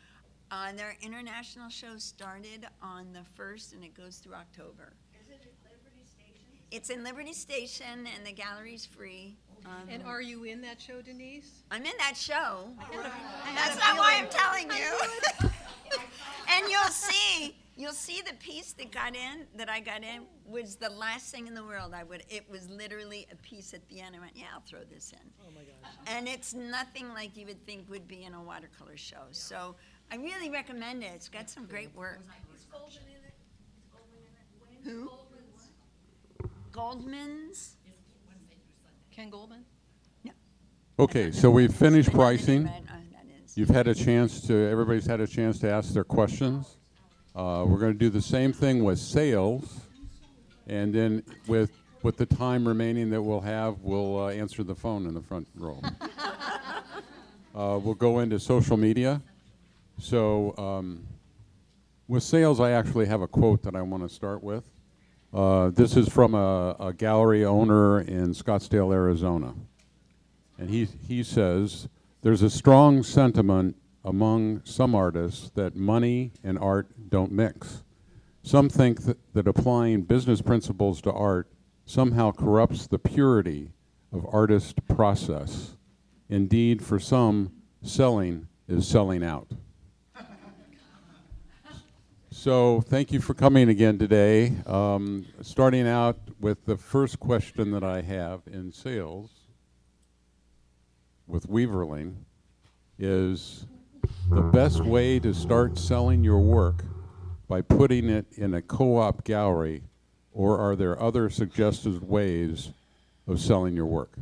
their international show started on the 1st and it goes through October. Is it at Liberty Station? It's in Liberty Station and the gallery's free. And are you in that show, Denise? I'm in that show. I That's had a not why I'm feeling. telling you. And you'll see the piece that I got in was the last thing in the world. It was literally a piece at the end. I went, yeah, I'll throw this in. Oh my gosh. And it's nothing like you would think would be in a watercolor show. So I really recommend it. It's got some great work. Is Goldman in it? Is Goldman in it? Who? Goldman's? Ken Goldman? Okay, so we've finished I know the pricing. name, that is. You've had a chance to, everybody's had a chance to ask their questions. We're going to do the same thing with sales. And then with the time remaining that we'll have, we'll answer the phone in the front row. We'll go into social media. So with sales, I actually have a quote that I want to start with. This is from a gallery owner in Scottsdale, Arizona. And he says, there's a strong sentiment among some artists that money and art don't mix. Some think that applying business principles to art somehow corrupts the purity of artist process. Indeed, for some, selling is selling out. So thank you for coming again today. Starting out with the first question that I have in sales with Weaverling is the best way to start selling your work by putting it in a co-op gallery, or are there other suggested ways of selling your work?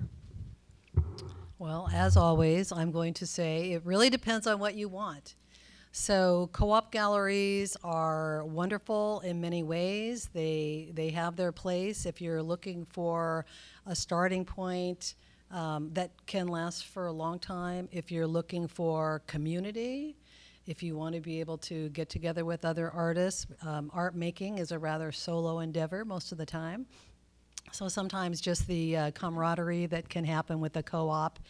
Well, as always, I'm going to say it really depends on what you want. So co-op galleries are wonderful in many ways. They have their place if you're looking for a starting point that can last for a long time. If you're looking for community, if you want to be able to get together with other artists, art making is a rather solo endeavor most of the time. So sometimes just the camaraderie that can happen with a co-op,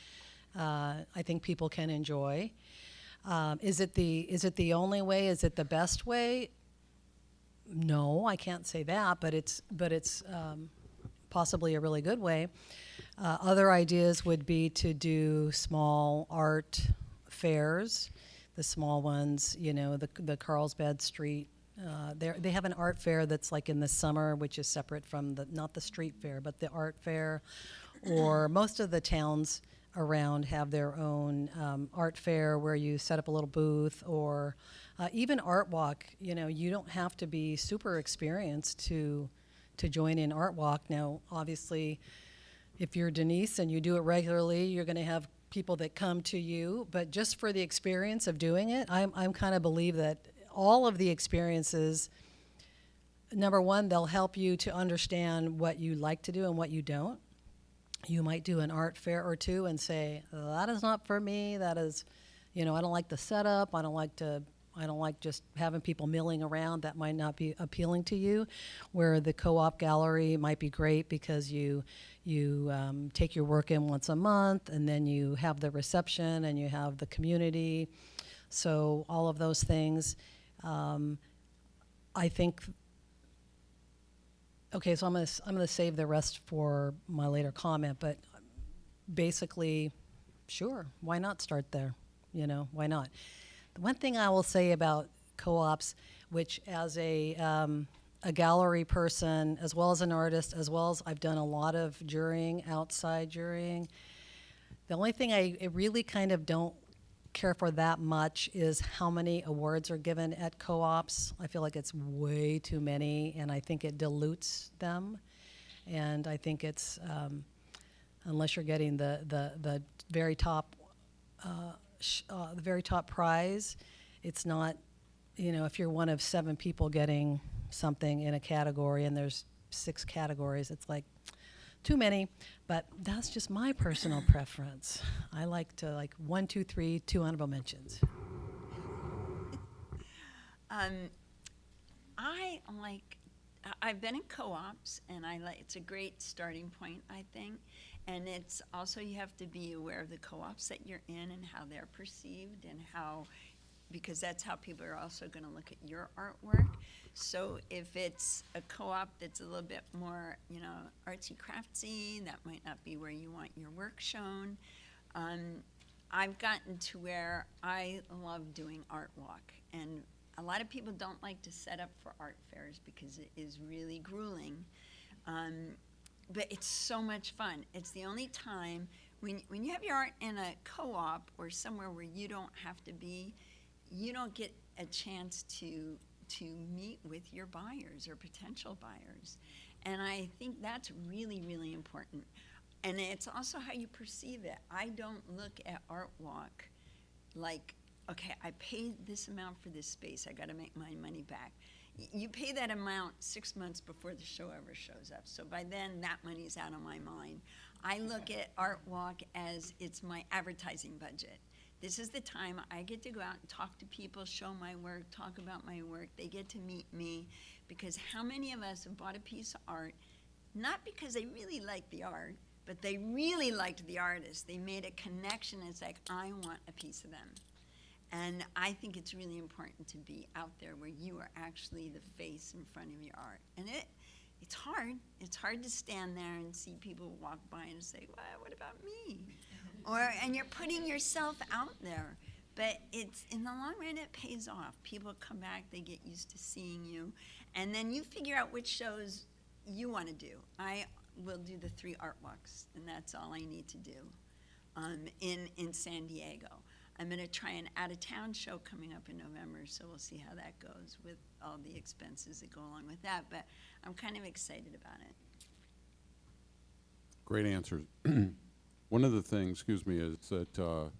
I think people can enjoy. Is it the only way? Is it the best way? No, I can't say that, but it's possibly a really good way. Other ideas would be to do small art fairs, the small ones, the Carlsbad Street. They have an art fair that's like in the summer, which is separate from not the street fair, but the art fair. Or most of the towns around have their own art fair where you set up a little booth, or even Art Walk. You don't have to be super experienced to join in Art Walk. Now, obviously, if you're Denise and you do it regularly, you're going to have people that come to you. But just for the experience of doing it, I'm kind of believe that all of the experiences, number one, they'll help you to understand what you like to do and what you don't. You might do an art fair or two and say, that is not for me. That is, I don't like the setup. I don't like to I don't like just having people milling around. That might not be appealing to you. Where the co-op gallery might be great because you take your work in once a month, and then you have the reception and you have the community. So all of those things, I think. Okay, so I'm gonna save the rest for my later comment, but basically, sure, why not start there? You know, why not? The one thing I will say about co-ops, which as a gallery person, as well as an artist, as well as I've done a lot of jurying, outside jurying, the only thing I really kind of don't care for that much is how many awards are given at co-ops. I feel like it's way too many, and I think it dilutes them. And I think it's, unless you're getting the very top, the very top prize, it's not, you know, if you're one of 7 people getting something in a category and there's 6 categories, it's like too many. But that's just my personal preference. I like to 1, 2, 3, 2 honorable mentions. I've been in co-ops, and it's a great starting point, I think. And it's also, you have to be aware of the co-ops that you're in and how they're perceived, and because that's how people are also going to look at your artwork. So if it's a co-op that's a little bit more, you know, artsy craftsy, that might not be where you want your work shown. I've gotten to where I love doing art walk, and a lot of people don't like to set up for art fairs because it is really grueling. But it's so much fun. It's the only time when you have your art in a co-op or somewhere where you don't have to be, you don't get a chance to meet with your buyers or potential buyers. And I think that's really, really important. And it's also how you perceive it. I don't look at Art Walk like, okay, I paid this amount for this space, I gotta make my money back. You pay that amount 6 months before the show ever shows up. So by then, that money's out of my mind. I look at Art Walk as it's my advertising budget. This is the time I get to go out and talk to people, show my work, talk about my work. They get to meet me, because how many of us have bought a piece of art, not because they really liked the art, but they really liked the artist. They made a connection. It's like, I want a piece of them. And I think it's really important to be out there where you are actually the face in front of your art. And it's hard. It's hard to stand there and see people walk by and say, well, what about me? And you're putting yourself out there. But it's, in the long run, it pays off. People come back, they get used to seeing you. And then you figure out which shows you want to do. I will do the 3 art walks, and that's all I need to do in San Diego. I'm going to try an out-of-town show coming up in November, so we'll see how that goes with all the expenses that go along with that. But I'm kind of excited about it. Great answers. One of the things, excuse me, is that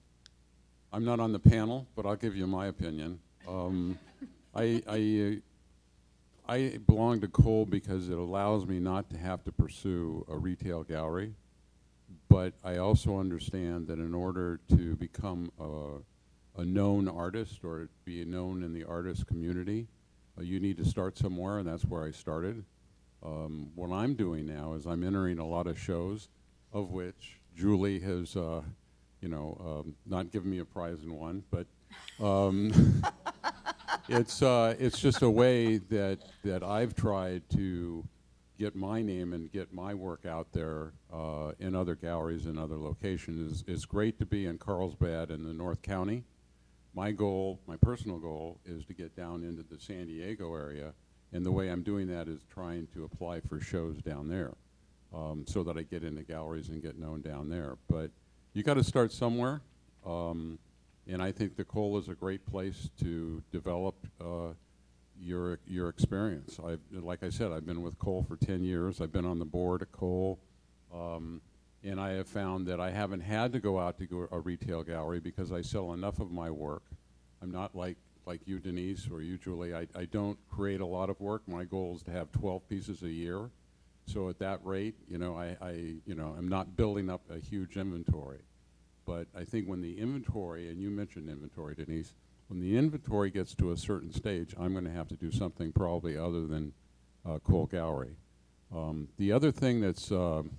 I'm not on the panel, but I'll give you my opinion. I belong to Cole because it allows me not to have to pursue a retail gallery. But I also understand that in order to become a known artist or be known in the artist community, you need to start somewhere, and that's where I started. What I'm doing now is I'm entering a lot of shows, of which Julie has, not given me a prize in one, but it's just a way that I've tried to get my name and get my work out there in other galleries and other locations. It's great to be in Carlsbad in the North County. My goal, my personal goal, is to get down into the San Diego area, and the way I'm doing that is trying to apply for shows down there so that I get into galleries and get known down there. But you got to start somewhere, and I think the Cole is a great place to develop your experience. Like I said, I've been with Cole for 10 years. I've been on the board at Cole, and I have found that I haven't had to go out to a retail gallery because I sell enough of my work. I'm not like you, Denise, or you, Julie. I don't create a lot of work. My goal is to have 12 pieces a year. So at that rate, I'm not building up a huge inventory. But I think when the inventory, and you mentioned inventory, Denise, When the inventory gets to a certain stage, I'm going to have to do something probably other than Cole Gallery. The other thing that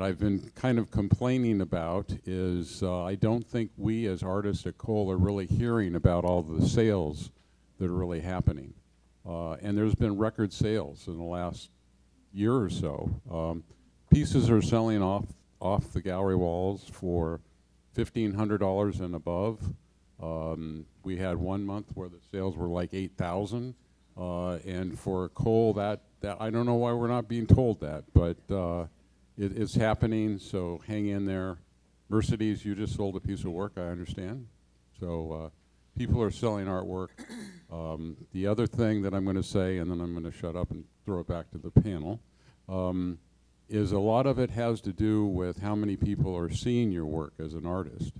I've been kind of complaining about is I don't think we as artists at Cole are really hearing about all the sales that are really happening. And there's been record sales in the last year or so. Pieces are selling off the gallery walls for $1,500 and above. We had one month where the sales were like 8,000. And for Cole, that I don't know why we're not being told that, but it's happening, so hang in there. Mercedes, you just sold a piece of work, I understand. So people are selling artwork. The other thing that I'm going to say, and then I'm going to shut up and throw it back to the panel, is a lot of it has to do with how many people are seeing your work as an artist.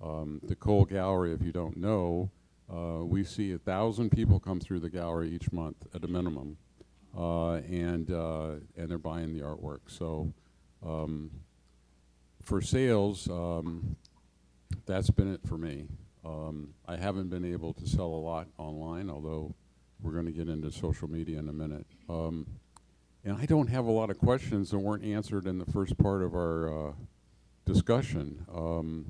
The Cole Gallery, if you don't know, we see 1,000 people come through the gallery each month at a minimum, and they're buying the artwork. So for sales, that's been it for me. I haven't been able to sell a lot online, although we're going to get into social media in a minute. And I don't have a lot of questions that weren't answered in the first part of our discussion.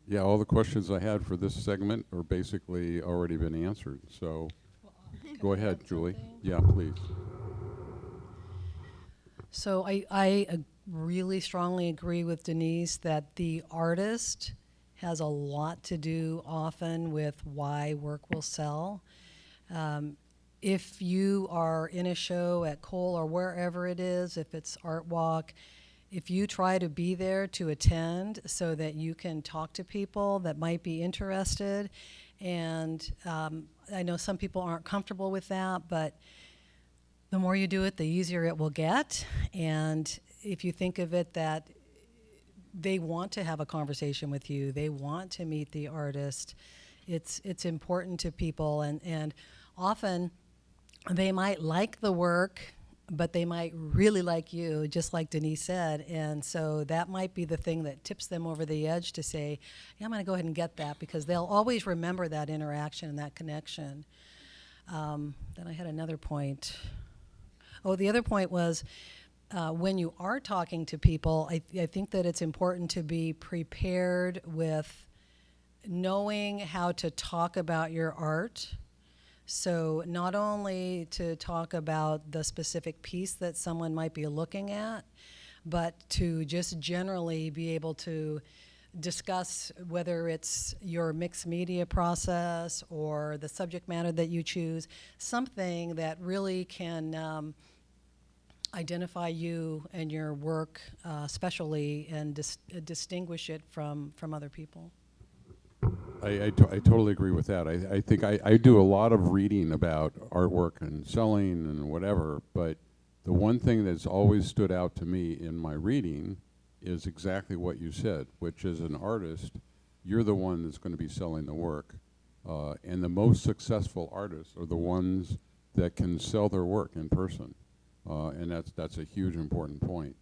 Yeah, all the questions I had for this segment are basically already been answered. So go ahead, Julie. Yeah, please. So I really strongly agree with Denise that the artist has a lot to do often with why work will sell. If you are in a show at Cole or wherever it is, if it's Art Walk, if you try to be there to attend so that you can talk to people that might be interested, and I know some people aren't comfortable with that, but the more you do it, the easier it will get. And if you think of it that they want to have a conversation with you, they want to meet the artist, it's important to people, and often they might like the work, but they might really like you, just like Denise said, and so that might be the thing that tips them over the edge to say, yeah, I'm going to go ahead and get that, because they'll always remember that interaction and that connection. Then I had another point. Oh, the other point was when you are talking to people, I think that it's important to be prepared with knowing how to talk about your art. So not only to talk about the specific piece that someone might be looking at, but to just generally be able to discuss whether it's your mixed media process or the subject matter that you choose, something that really can identify you and your work specially and distinguish it from other people. I totally agree with that. I think I do a lot of reading about artwork and selling and whatever, but the one thing that's always stood out to me in my reading is exactly what you said, which is an artist, you're the one that's going to be selling the work. And the most successful artists are the ones that can sell their work in person. And that's a huge important point.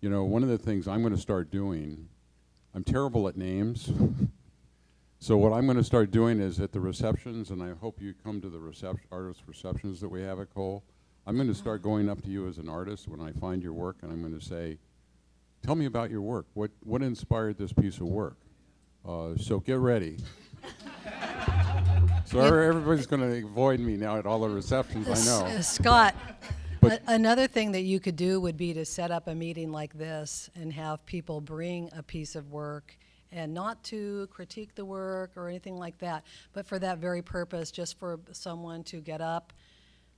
You know, one of the things I'm going to start doing, I'm terrible at names. So what I'm going to start doing is at the receptions, and I hope you come to the artist receptions that we have at Cole, I'm going to start going up to you as an artist when I find your work, and I'm going to say, tell me about your work. What inspired this piece of work? So get ready. So everybody's going to avoid me now at all the receptions, I know. Scott, But another thing that you could do would be to set up a meeting like this and have people bring a piece of work, and not to critique the work or anything like that, but for that very purpose, just for someone to get up,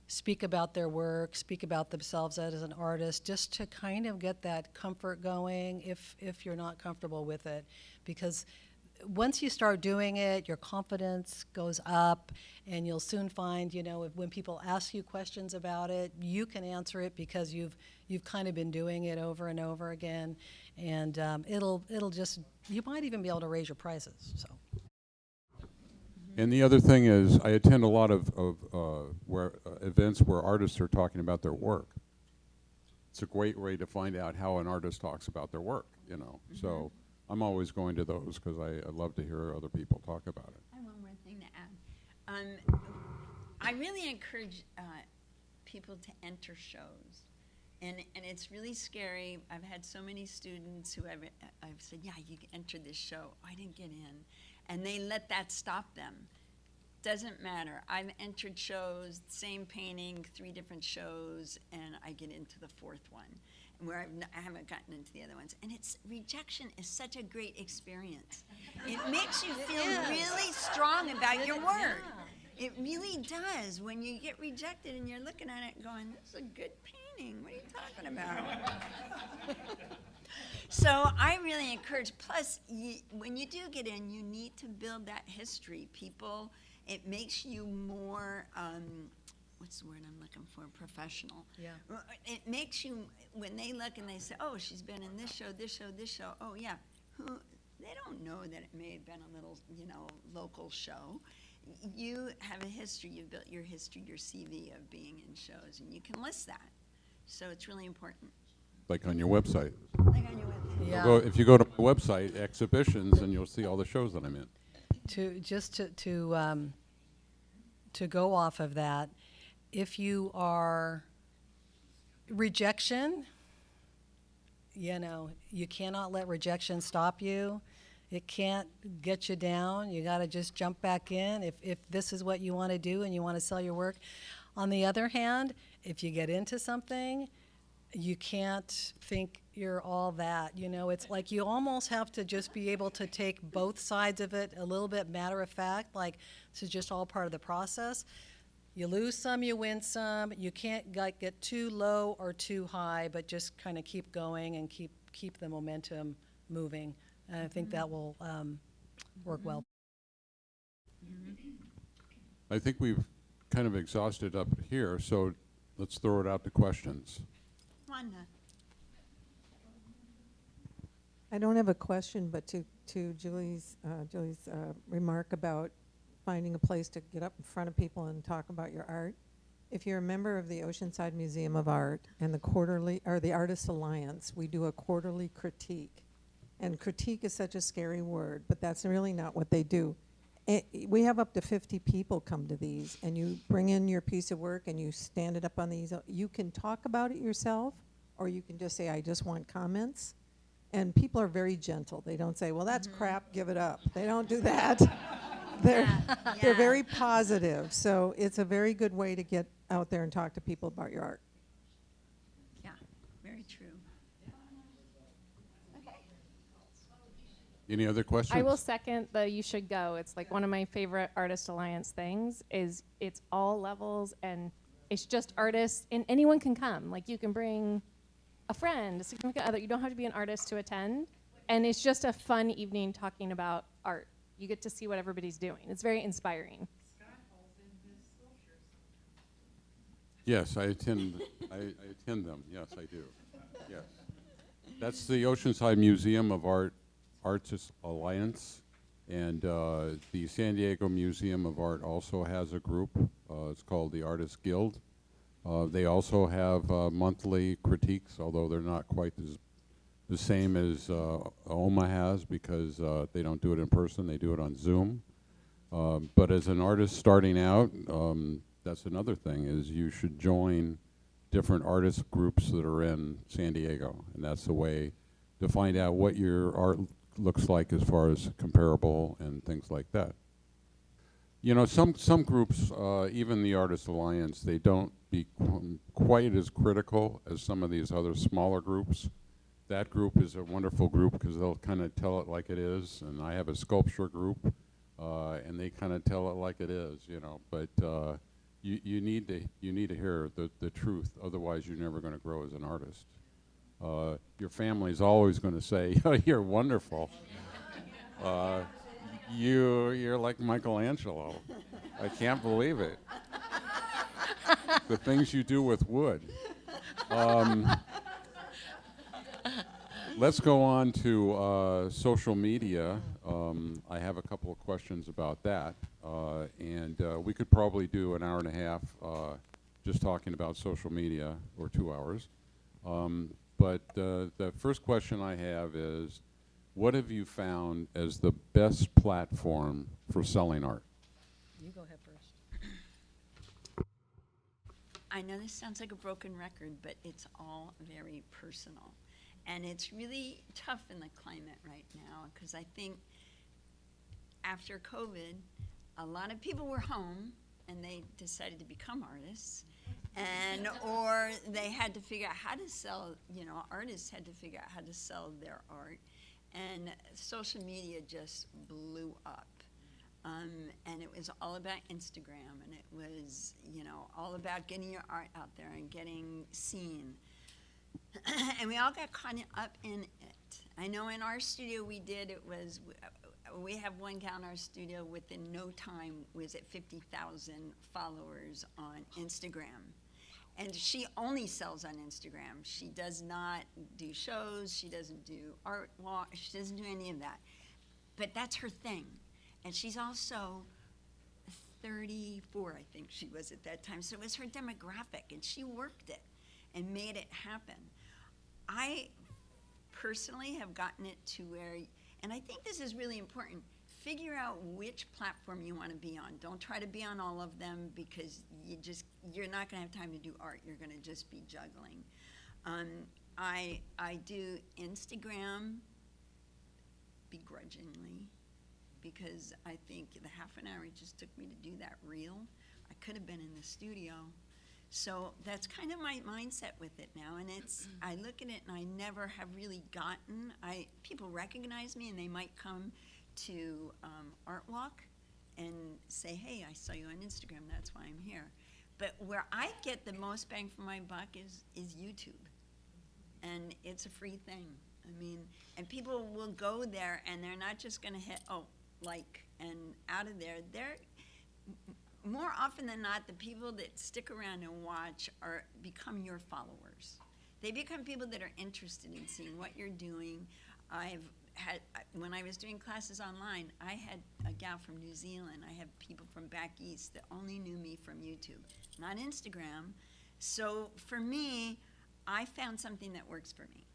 speak about their work, speak about themselves as an artist, just to kind of get that comfort going if you're not comfortable with it. Because once you start doing it, your confidence goes up, and you'll soon find, you know, when people ask you questions about it, you can answer it because you've kind of been doing it over and over again, and it'll just, you might even be able to raise your prices. So. And the other thing is, I attend a lot of events where artists are talking about their work. It's a great way to find out how an artist talks about their work, you know. So I'm always going to those because I love to hear other people talk about it. I have one more thing to add. I really encourage people to enter shows. And it's really scary. I've had so many students who I've said, yeah, you entered this show. I didn't get in. And they let that stop them. Doesn't matter. I've entered shows, same painting, 3 different shows, and I get into the 4th one, where I haven't gotten into the other ones. And rejection is such a great experience. It makes you feel really strong about your work. It really does. When you get rejected and you're looking at it going, this is a good painting. What are you talking about? So I really encourage, plus when you do get in, you need to build that history. People, it makes you more, what's the word I'm looking for, professional. Yeah. It makes you, when they look and they say, oh, she's been in this show, this show, this show, oh yeah. They don't know that it may have been a little, local show. You have a history, you've built your history, your CV of being in shows, and you can list that. So it's really important. Like on your website. Like on your website. Yeah. If you go to my website, exhibitions, and you'll see all the shows that I'm in. To go off of that, if you are rejection, you cannot let rejection stop you. It can't get you down. You got to just jump back in if this is what you want to do and you want to sell your work. On the other hand, if you get into something, you can't think you're all that. It's like you almost have to just be able to take both sides of it a little bit matter of fact, like this is just all part of the process. You lose some, you win some. You can't get too low or too high, but just kind of keep going and keep the momentum moving. And I think that will work well. I think we've kind of exhausted up here, so let's throw it out to questions. Wanda. I don't have a question, but to Julie's remark about finding a place to get up in front of people and talk about your art. If you're a member of the Oceanside Museum of Art and the Artists Alliance, we do a quarterly critique. And critique is such a scary word, but that's really not what they do. We have up to 50 people come to these, and you bring in your piece of work and you stand it up on these. You can talk about it yourself, or you can just say, I just want comments. And people are very gentle. They don't say, well, that's crap, give it up. They don't do that. They're very positive. So it's a very good way to get out there and talk to people about your art. Yeah, very true. Any other questions? I will second the you should go. It's like one of my favorite Artist Alliance things is it's all levels and it's just artists and anyone can come. Like you can bring a friend, a significant other. You don't have to be an artist to attend. And it's just a fun evening talking about art. You get to see what everybody's doing. It's very inspiring. Yes, I attend. I attend them. Yes, I do. Yes, that's the Oceanside Museum of Artists Alliance, and the San Diego Museum of Art also has a group. It's called the Artists Guild. They also have monthly critiques, although they're not quite the same as OMA has because they don't do it in person. They do it on Zoom. But as an artist starting out, that's another thing, is you should join different artist groups that are in San Diego. And that's the way to find out what your art looks like as far as comparable and things like that. Some groups, even the Artist Alliance, they don't be quite as critical as some of these other smaller groups. That group is a wonderful group because they'll kind of tell it like it is. And I have a sculpture group, and they kind of tell it like it is, But you need to hear the truth. Otherwise, you're never going to grow as an artist. Your family's always going to say, oh, you're wonderful. You're like Michelangelo. I can't believe it. The things you do with wood. Let's go on to social media. I have a couple of questions about that. And we could probably do an hour and a half just talking about social media, or 2 hours. But the first question I have is, what have you found as the best platform for selling art? You go ahead first. I know this sounds like a broken record, but it's all very personal. And it's really tough in the climate right now because I think after COVID, a lot of people were home and they decided to become artists. And or they had to figure out how to sell, artists had to figure out how to sell their art. And social media just blew up. And it was all about Instagram, and it was, all about getting your art out there and getting seen. And we all got caught up in it. I know in our studio we have one gal in our studio within no time was at 50,000 followers on Instagram. And she only sells on Instagram. She does not do shows, she doesn't do art walk, she doesn't do any of that. But that's her thing. And she's also 34, I think she was at that time. So it was her demographic, and she worked it and made it happen. I personally have gotten it to where, and I think this is really important, figure out which platform you want to be on. Don't try to be on all of them because you're not going to have time to do art. You're going to just be juggling. I do Instagram begrudgingly because I think the half an hour it just took me to do that reel. I could have been in the studio. So that's kind of my mindset with it now, and I look at it and I never have really gotten, people recognize me and they might come to Art Walk and say, hey, I saw you on Instagram, that's why I'm here. But where I get the most bang for my buck is YouTube, and it's a free thing. And people will go there and they're not just gonna hit, like, and out of there. They're more often than not, the people that stick around and watch become your followers. They become people that are interested in seeing what you're doing. When I was doing classes online, I had a gal from New Zealand. I have people from back east that only knew me from YouTube, not Instagram. So for me, I found something that works for me.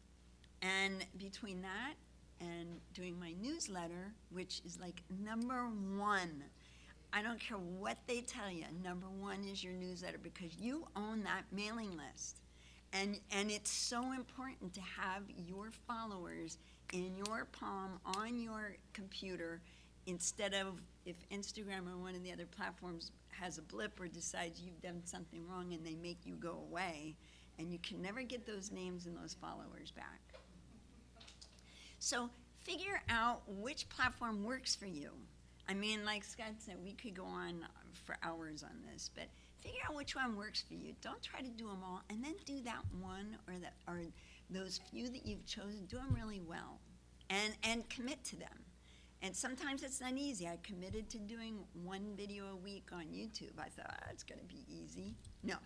And between that and doing my newsletter, which is like number one, I don't care what they tell you, number one is your newsletter because you own that mailing list. And it's so important to have your followers in your palm, on your computer, instead of if Instagram or one of the other platforms has a blip or decides you've done something wrong and they make you go away, and you can never get those names and those followers back. So figure out which platform works for you. Like Scott said, we could go on for hours on this, but figure out which one works for you. Don't try to do them all, and then do that one or those few that you've chosen, do them really well, and commit to them. And sometimes it's not easy. I committed to doing one video a week on YouTube. I thought, it's gonna be easy. No.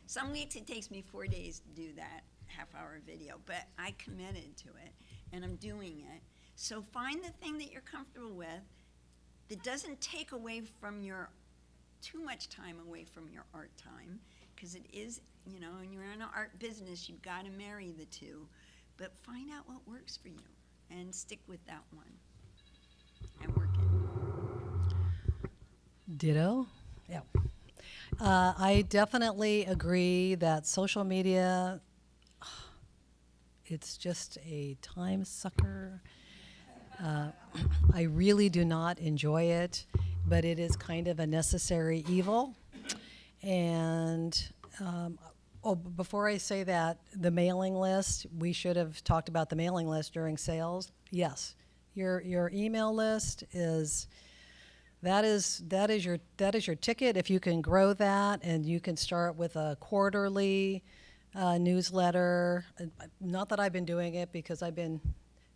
Some weeks it takes me 4 days to do that half-hour video, but I committed to it, and I'm doing it. So find the thing that you're comfortable with that doesn't take away from too much time away from your art time, because it is, when you're in an art business, you've got to marry the two. But find out what works for you and stick with that one and work it. Ditto. Yeah. I definitely agree that social media, it's just a time sucker. I really do not enjoy it, but it is kind of a necessary evil. And before I say that, the mailing list, we should have talked about the mailing list during sales. Yes, your email list is your ticket. If you can grow that, and you can start with a quarterly newsletter. Not that I've been doing it because I've been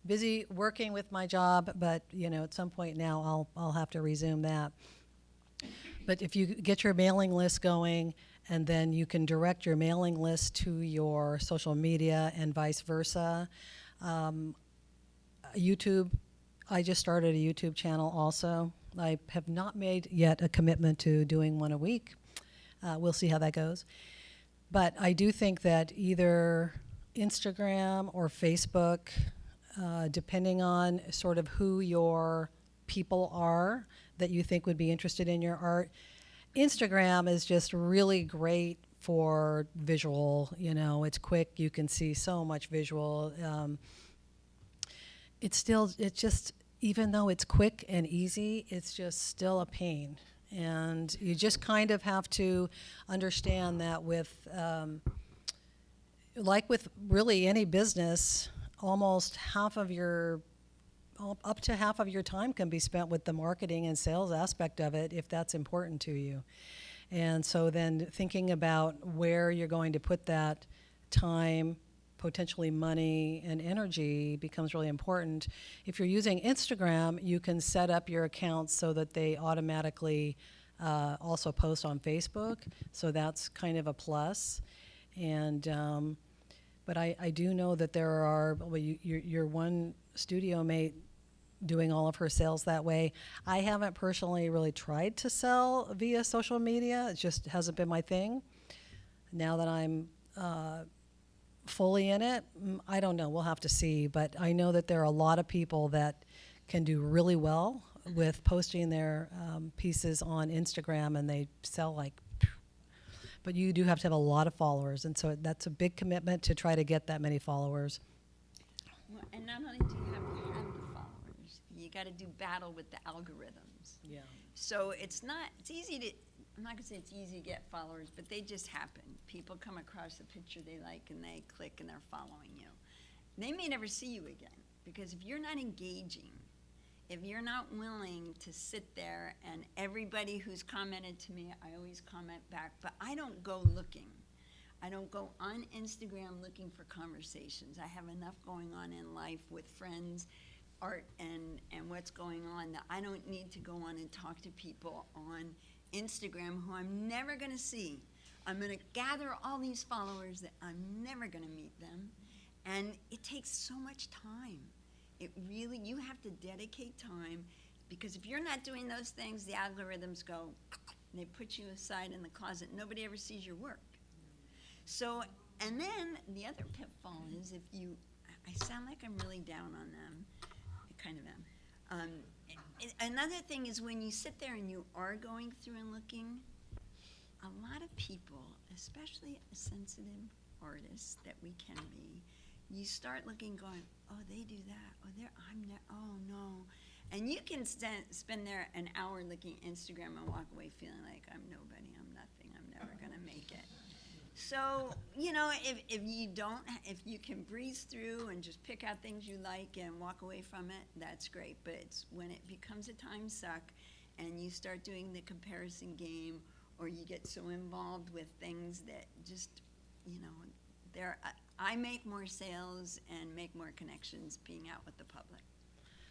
busy working with my job, but at some point now I'll have to resume that. But if you get your mailing list going, and then you can direct your mailing list to your social media and vice versa. YouTube, I just started a YouTube channel also. I have not made yet a commitment to doing one a week. We'll see how that goes. But I do think that either Instagram or Facebook, depending on sort of who your people are that you think would be interested in your art. Instagram is just really great for visual, you know, it's quick, you can see so much visual. It's just, even though it's quick and easy, it's just still a pain. And you just kind of have to understand that with, like with really any business, almost up to half of your time can be spent with the marketing and sales aspect of it if that's important to you. And so then thinking about where you're going to put that time, potentially money and energy becomes really important. If you're using Instagram, you can set up your accounts so that they automatically also post on Facebook. So that's kind of a plus. And but I do know that there are, well, your one studio mate doing all of her sales that way. I haven't personally really tried to sell via social media. It just hasn't been my thing. Now that I'm fully in it, I don't know. We'll have to see. But I know that there are a lot of people that can do really well with posting their pieces on Instagram, and they sell like, but you do have to have a lot of followers, and so that's a big commitment to try to get that many followers. Well, and not only do you have to have the followers, you got to do battle with the algorithms. Yeah. So it's easy to, I'm not going to say it's easy to get followers, but they just happen. People come across a picture they like and they click and they're following you. They may never see you again, because if you're not engaging, if you're not willing to sit there, and everybody who's commented to me, I always comment back, but I don't go looking. I don't go on Instagram looking for conversations. I have enough going on in life with friends, art, and what's going on that I don't need to go on and talk to people on Instagram who I'm never going to see. I'm going to gather all these followers that I'm never going to meet them, and it takes so much time. It really, you have to dedicate time, because if you're not doing those things, the algorithms go, and they put you aside in the closet. Nobody ever sees your work. So, and then the other pitfall is if you, I sound like I'm really down on them. I kind of am. Another thing is when you sit there and you are going through and looking, a lot of people, especially sensitive artists that we can be, you start looking, going, oh, they do that. Oh, oh no. And you can spend there an hour looking at Instagram and walk away feeling like I'm nobody, I'm nothing, I'm never gonna make it. So, you know, if you can breeze through and just pick out things you like and walk away from it, that's great. But it's when it becomes a time suck and you start doing the comparison game, or you get so involved with things that just, you know, I make more sales and make more connections being out with the public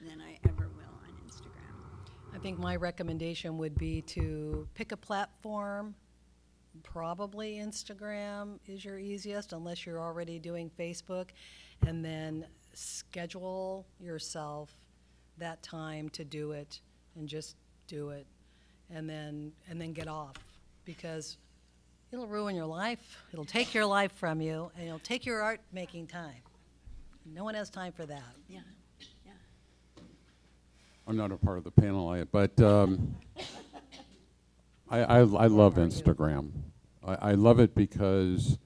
than I ever will on Instagram. I think my recommendation would be to pick a platform. Probably Instagram is your easiest, unless you're already doing Facebook, and then schedule yourself that time to do it, and just do it, and then get off, because it'll ruin your life. It'll take your life from you, and it'll take your art making time. No one has time for that. Yeah, yeah. I'm not a part of the panel, but I love Instagram. I love it because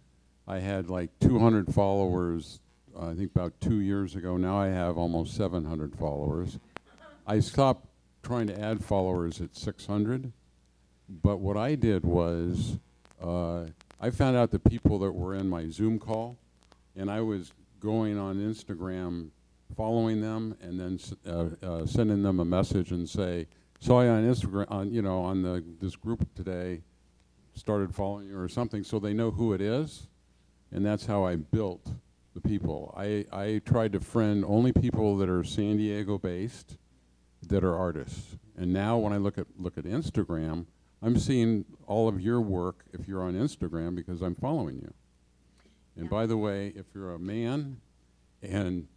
I had like 200 followers, I think about 2 years ago. Now I have almost 700 followers. I stopped trying to add followers at 600, but what I did was I found out the people that were in my Zoom call, and I was going on Instagram, following them, and then sending them a message and say, saw you on Instagram, on this group today, started following you or something, so they know who it is. And that's how I built the people. I tried to friend only people that are San Diego based, that are artists. And now when I look at Instagram, I'm seeing all of your work if you're on Instagram, because I'm following you. And by the way, if you're a man and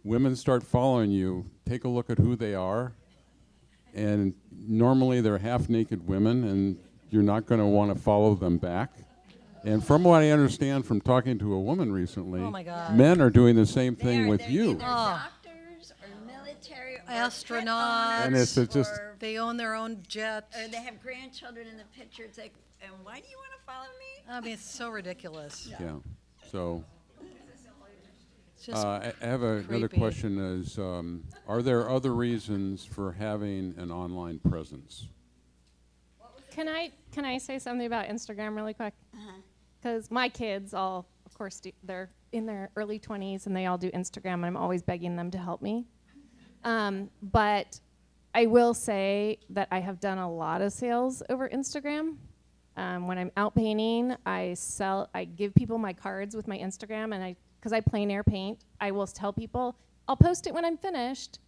women start following you, take a look at who they are. And normally they're half-naked women, and you're not going to want to follow them back. And from what I understand from talking to a woman recently, Oh my God. men are doing the same thing with they're you. either Oh. doctors or military or pet Astronauts. And it's just- or, They own their own jet. or they have grandchildren in the picture. It's like, and why do you want to follow me? I mean, it's so ridiculous. Yeah. So It's just I have another creepy. question is, are there other reasons for having an online presence? Can I say something about Instagram really quick? Because my kids all, of course, they're in their early 20s and they all do Instagram, and I'm always begging them to help me. But I will say that I have done a lot of sales over Instagram. When I'm out painting, I give people my cards with my Instagram, and because I plein air paint, I will tell people, I'll post it when I'm finished,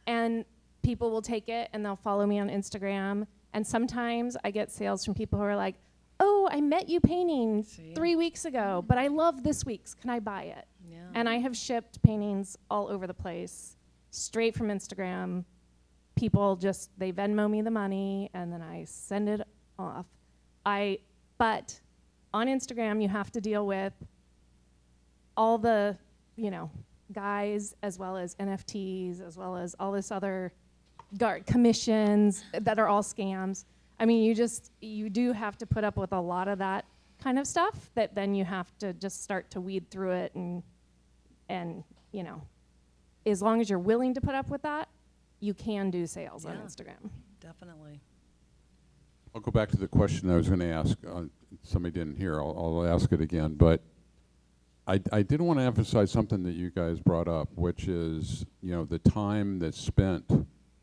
and people will take it and they'll follow me on Instagram. And sometimes I get sales from people who are like, oh, I met you painting See? 3 weeks ago, but I love this week's. Can I buy it? Yeah. And I have shipped paintings all over the place, straight from Instagram. People they Venmo me the money, and then I send it off. But on Instagram, you have to deal with all the, guys, as well as NFTs, as well as all this other commissions that are all scams. I mean, you do have to put up with a lot of that kind of stuff, that then you have to just start to weed through it, and as long as you're willing to put up with that, you can do sales on Yeah. Instagram. Definitely. I'll go back to the question I was going to ask. Somebody didn't hear. I'll ask it again. But I did want to emphasize something that you guys brought up, which is, the time that's spent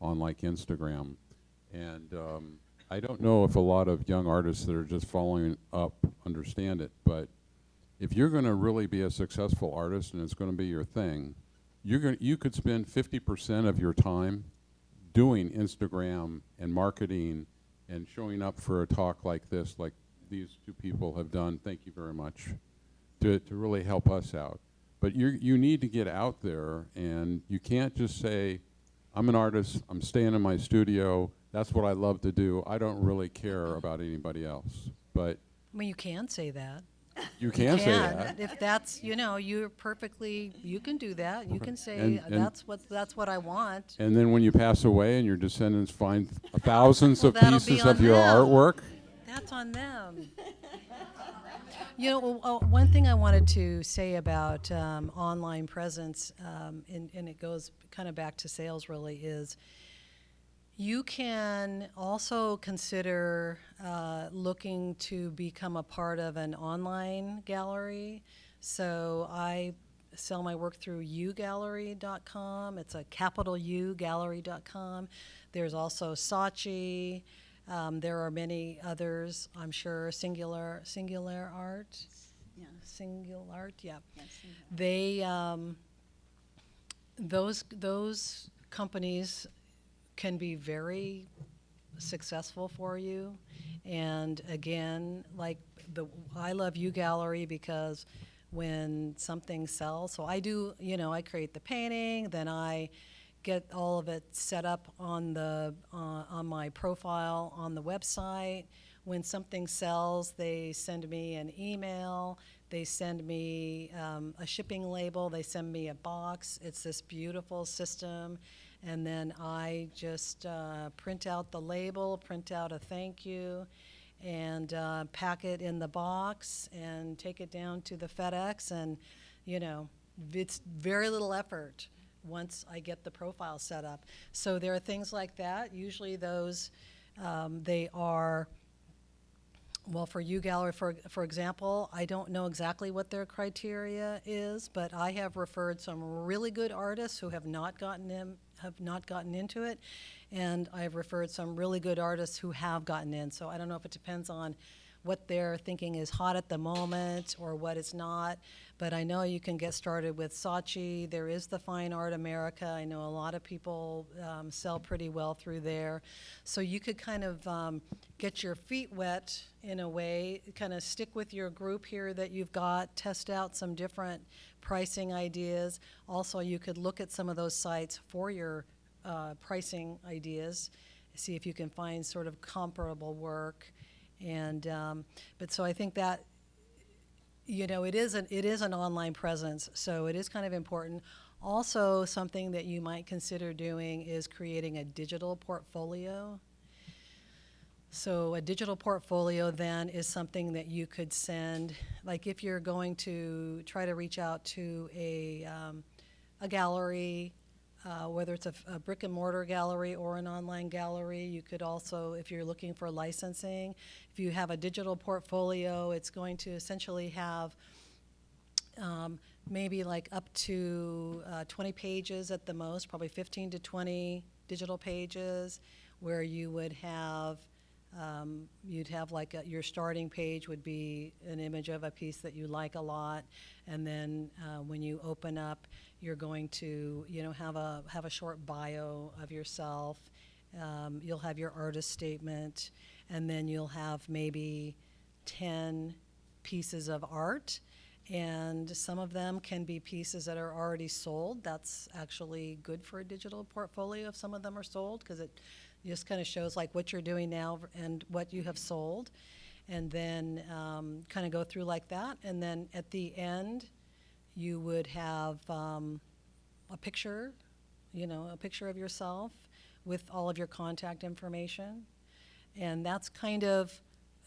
on like Instagram. And I don't know if a lot of young artists that are just following up understand it, but if you're going to really be a successful artist and it's going to be your thing, you could spend 50% of your time doing Instagram and marketing and showing up for a talk like this, like these two people have done. Thank you very much, to really help us out. But you need to get out there, and you can't just say, I'm an artist, I'm staying in my studio, that's what I love to do, I don't really care about anybody else. But I mean, you can say that. you can say that. If that's, you're perfectly, you can do that. You can say, And- that's what I want. And then when you pass away and your descendants find thousands Well, of that'll be pieces on of your them. artwork, That's on them. One thing I wanted to say about online presence, and it goes kind of back to sales really, is you can also consider looking to become a part of an online gallery. So I sell my work through ugallery.com. It's a capital U gallery.com. There's also Saatchi. There are many others, I'm sure. Singular Art. Yeah. Singular Art, yeah. Yes, They those companies can be very successful for you. And again, like I love U Gallery because when something sells, so I do, I create the painting, then I get all of it set up on my profile on the website. When something sells, they send me an email, they send me a shipping label, they send me a box. It's this beautiful system. And then I just print out the label, print out a thank you, and pack it in the box and take it down to the FedEx. And, it's very little effort once I get the profile set up. So there are things like that. Usually those, they are, well, for uGallery, for example, I don't know exactly what their criteria is, but I have referred some really good artists who have not gotten into it, and I've referred some really good artists who have gotten in. So I don't know if it depends on what they're thinking is hot at the moment or what is not, but I know you can get started with Saatchi. There is the Fine Art America. I know a lot of people sell pretty well through there. So you could kind of get your feet wet in a way, kind of stick with your group here that you've got, test out some different pricing ideas. Also, you could look at some of those sites for your pricing ideas, see if you can find sort of comparable work. And but so I think that you know, it is an online presence, so it is kind of important. Also, something that you might consider doing is creating a digital portfolio. So a digital portfolio then is something that you could send, like if you're going to try to reach out to a gallery, whether it's a brick and mortar gallery or an online gallery. You could also, if you're looking for licensing, if you have a digital portfolio, it's going to essentially have maybe like up to 20 pages at the most, probably 15 to 20 digital pages, where you would have you'd have like your starting page would be an image of a piece that you like a lot, and then when you open up, you're going to, you know, have a short bio of yourself. You'll have your artist statement, and then you'll have maybe 10 pieces of art, and some of them can be pieces that are already sold. That's actually good for a digital portfolio if some of them are sold, because it just kind of shows like what you're doing now and what you have sold, and then kind of go through like that. And then at the end, you would have a picture, you know, a picture of yourself with all of your contact information. And that's kind of,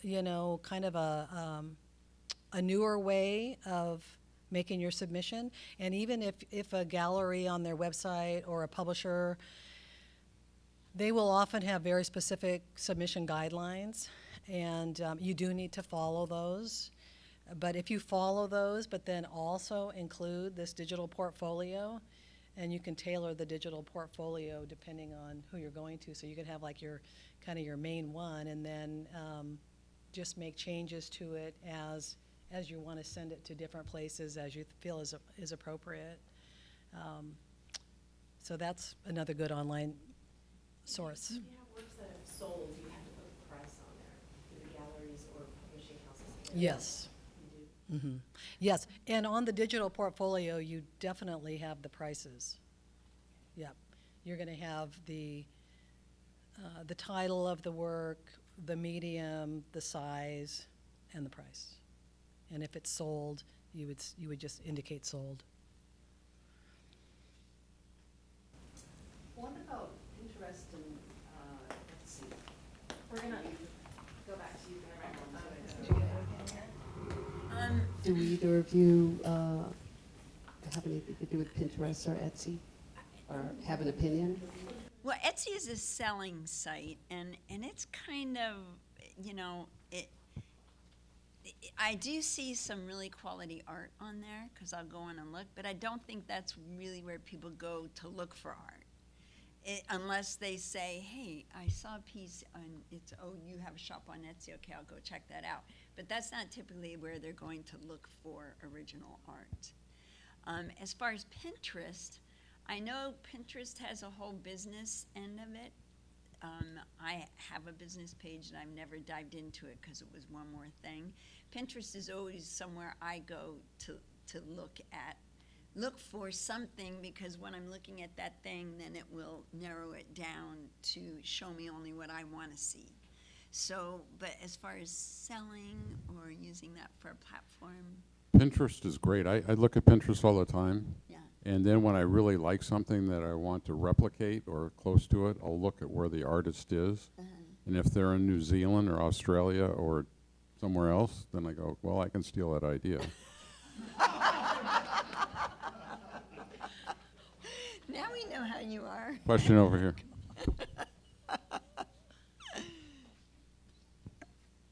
you know, kind of a newer way of making your submission. And even if a gallery on their website or a publisher, they will often have very specific submission guidelines, and you do need to follow those. But if you follow those, but then also include this digital portfolio, and you can tailor the digital portfolio depending on who you're going to. So you could have like your kind of your main one, and then just make changes to it as you want to send it to different places as you feel is appropriate. So that's another good online source. If you have works that have sold, you have to put a price on there, through the galleries or publishing houses. Yes. You do. Mm-hmm. Yes, and on the digital portfolio, you definitely have the prices. Yep. You're going to have the title of the work, the medium, the size, and the price. And if it's sold, you would just indicate sold. What about Pinterest and, let's see. We're gonna go back to you. Do either of you have anything to do with Pinterest or Etsy, or have an opinion? Well, Etsy is a selling site, and it's kind of, you know, I do see some really quality art on there, because I'll go in and look, but I don't think that's really where people go to look for art. Unless they say, hey, I saw a piece and it's, oh, you have a shop on Etsy, okay, I'll go check that out. But that's not typically where they're going to look for original art. As far as Pinterest, I know Pinterest has a whole business end of it. I have a business page and I've never dived into it because it was one more thing. Pinterest is always somewhere I go to look for something, because when I'm looking at that thing, then it will narrow it down to show me only what I want to see. So, but as far as selling or using that for a platform, Pinterest is great. I look at Pinterest all the time. yeah. And then when I really like something that I want to replicate or close to it, I'll look at where the artist is. And if they're in New Zealand or Australia or somewhere else, then I go, well, I can steal that idea. Now we know how you are. Question over here.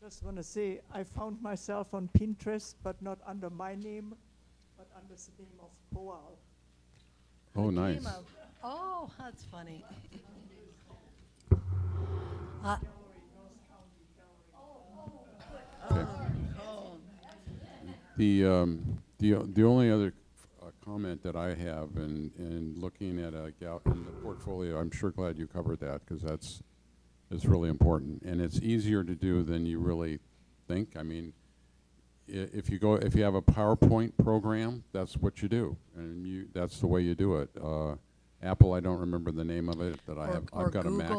Just want to say, I found myself on Pinterest, but not under my name, but under the name of Poal. Oh, nice. Oh, that's funny. Okay. The only other comment that I have in looking at in the portfolio, I'm sure glad you covered that, because that's really important, and it's easier to do than you really think. I mean, if you have a PowerPoint program, that's what you do, and that's the way you do it. Apple, I don't remember the name of it that I have. I've got a Mac.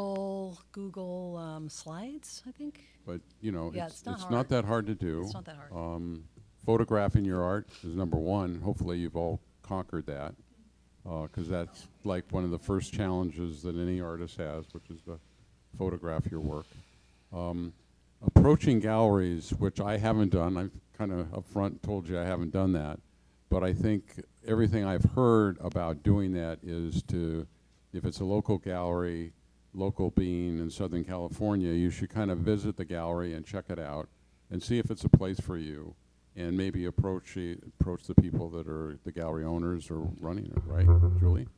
Google Slides, I think. But you know, Yeah, it's it's not hard. that hard to do. It's not that hard. photographing your art is number one. Hopefully you've all conquered that, because that's like one of the first challenges that any artist has, which is to photograph your work. Approaching galleries, which I haven't done, I've kind of upfront told you I haven't done that, but I think everything I've heard about doing that is to, if it's a local gallery, local being in Southern California, you should kind of visit the gallery and check it out and see if it's a place for you, and maybe approach the people that are the gallery owners or running it, right, Julie?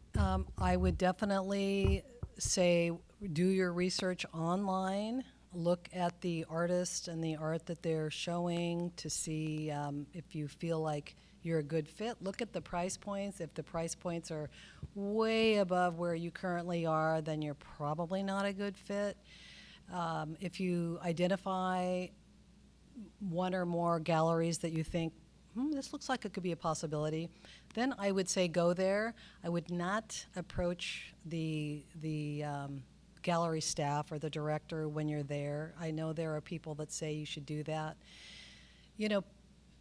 I would definitely say do your research online. Look at the artist and the art that they're showing to see if you feel like you're a good fit. Look at the price points. If the price points are way above where you currently are, then you're probably not a good fit. If you identify one or more galleries that you think, this looks like it could be a possibility, then I would say go there. I would not approach the gallery staff or the director when you're there. I know there are people that say you should do that. You know,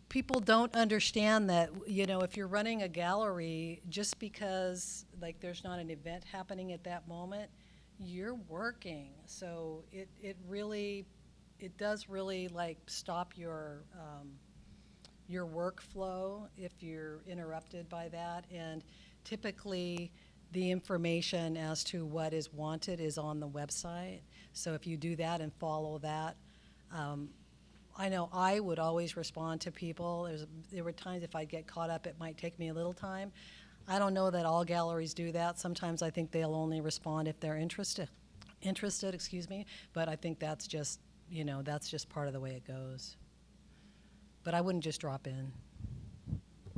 people don't understand that, you know, if you're running a gallery, just because like there's not an event happening at that moment, you're working. So it does really like stop your workflow if you're interrupted by that. And typically the information as to what is wanted is on the website. So if you do that and follow that, I know I would always respond to people. There were times if I'd get caught up, it might take me a little time. I don't know that all galleries do that. Sometimes I think they'll only respond if they're interested, but I think that's just, you know, that's just part of the way it goes. But I wouldn't just drop in.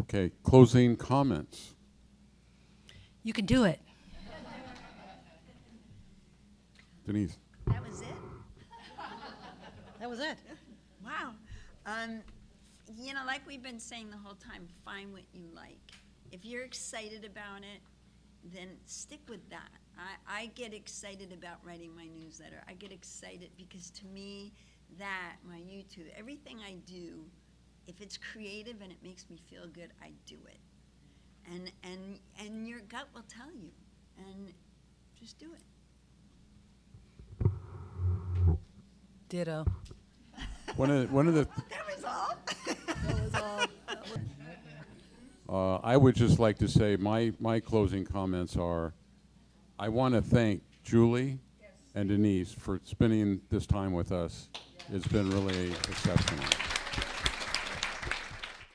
Okay, closing comments. You can do it. Denise. That was it? That was it. Wow. You know, like we've been saying the whole time, find what you like. If you're excited about it, then stick with that. I get excited about writing my newsletter. I get excited because to me, that, my YouTube, everything I do, if it's creative and it makes me feel good, I do it. And your gut will tell you, and just do it. Ditto. One of the That was all. That was all. I would just like to say my closing comments are, I want to thank Julie and Denise for spending this time with us. It's been really exceptional.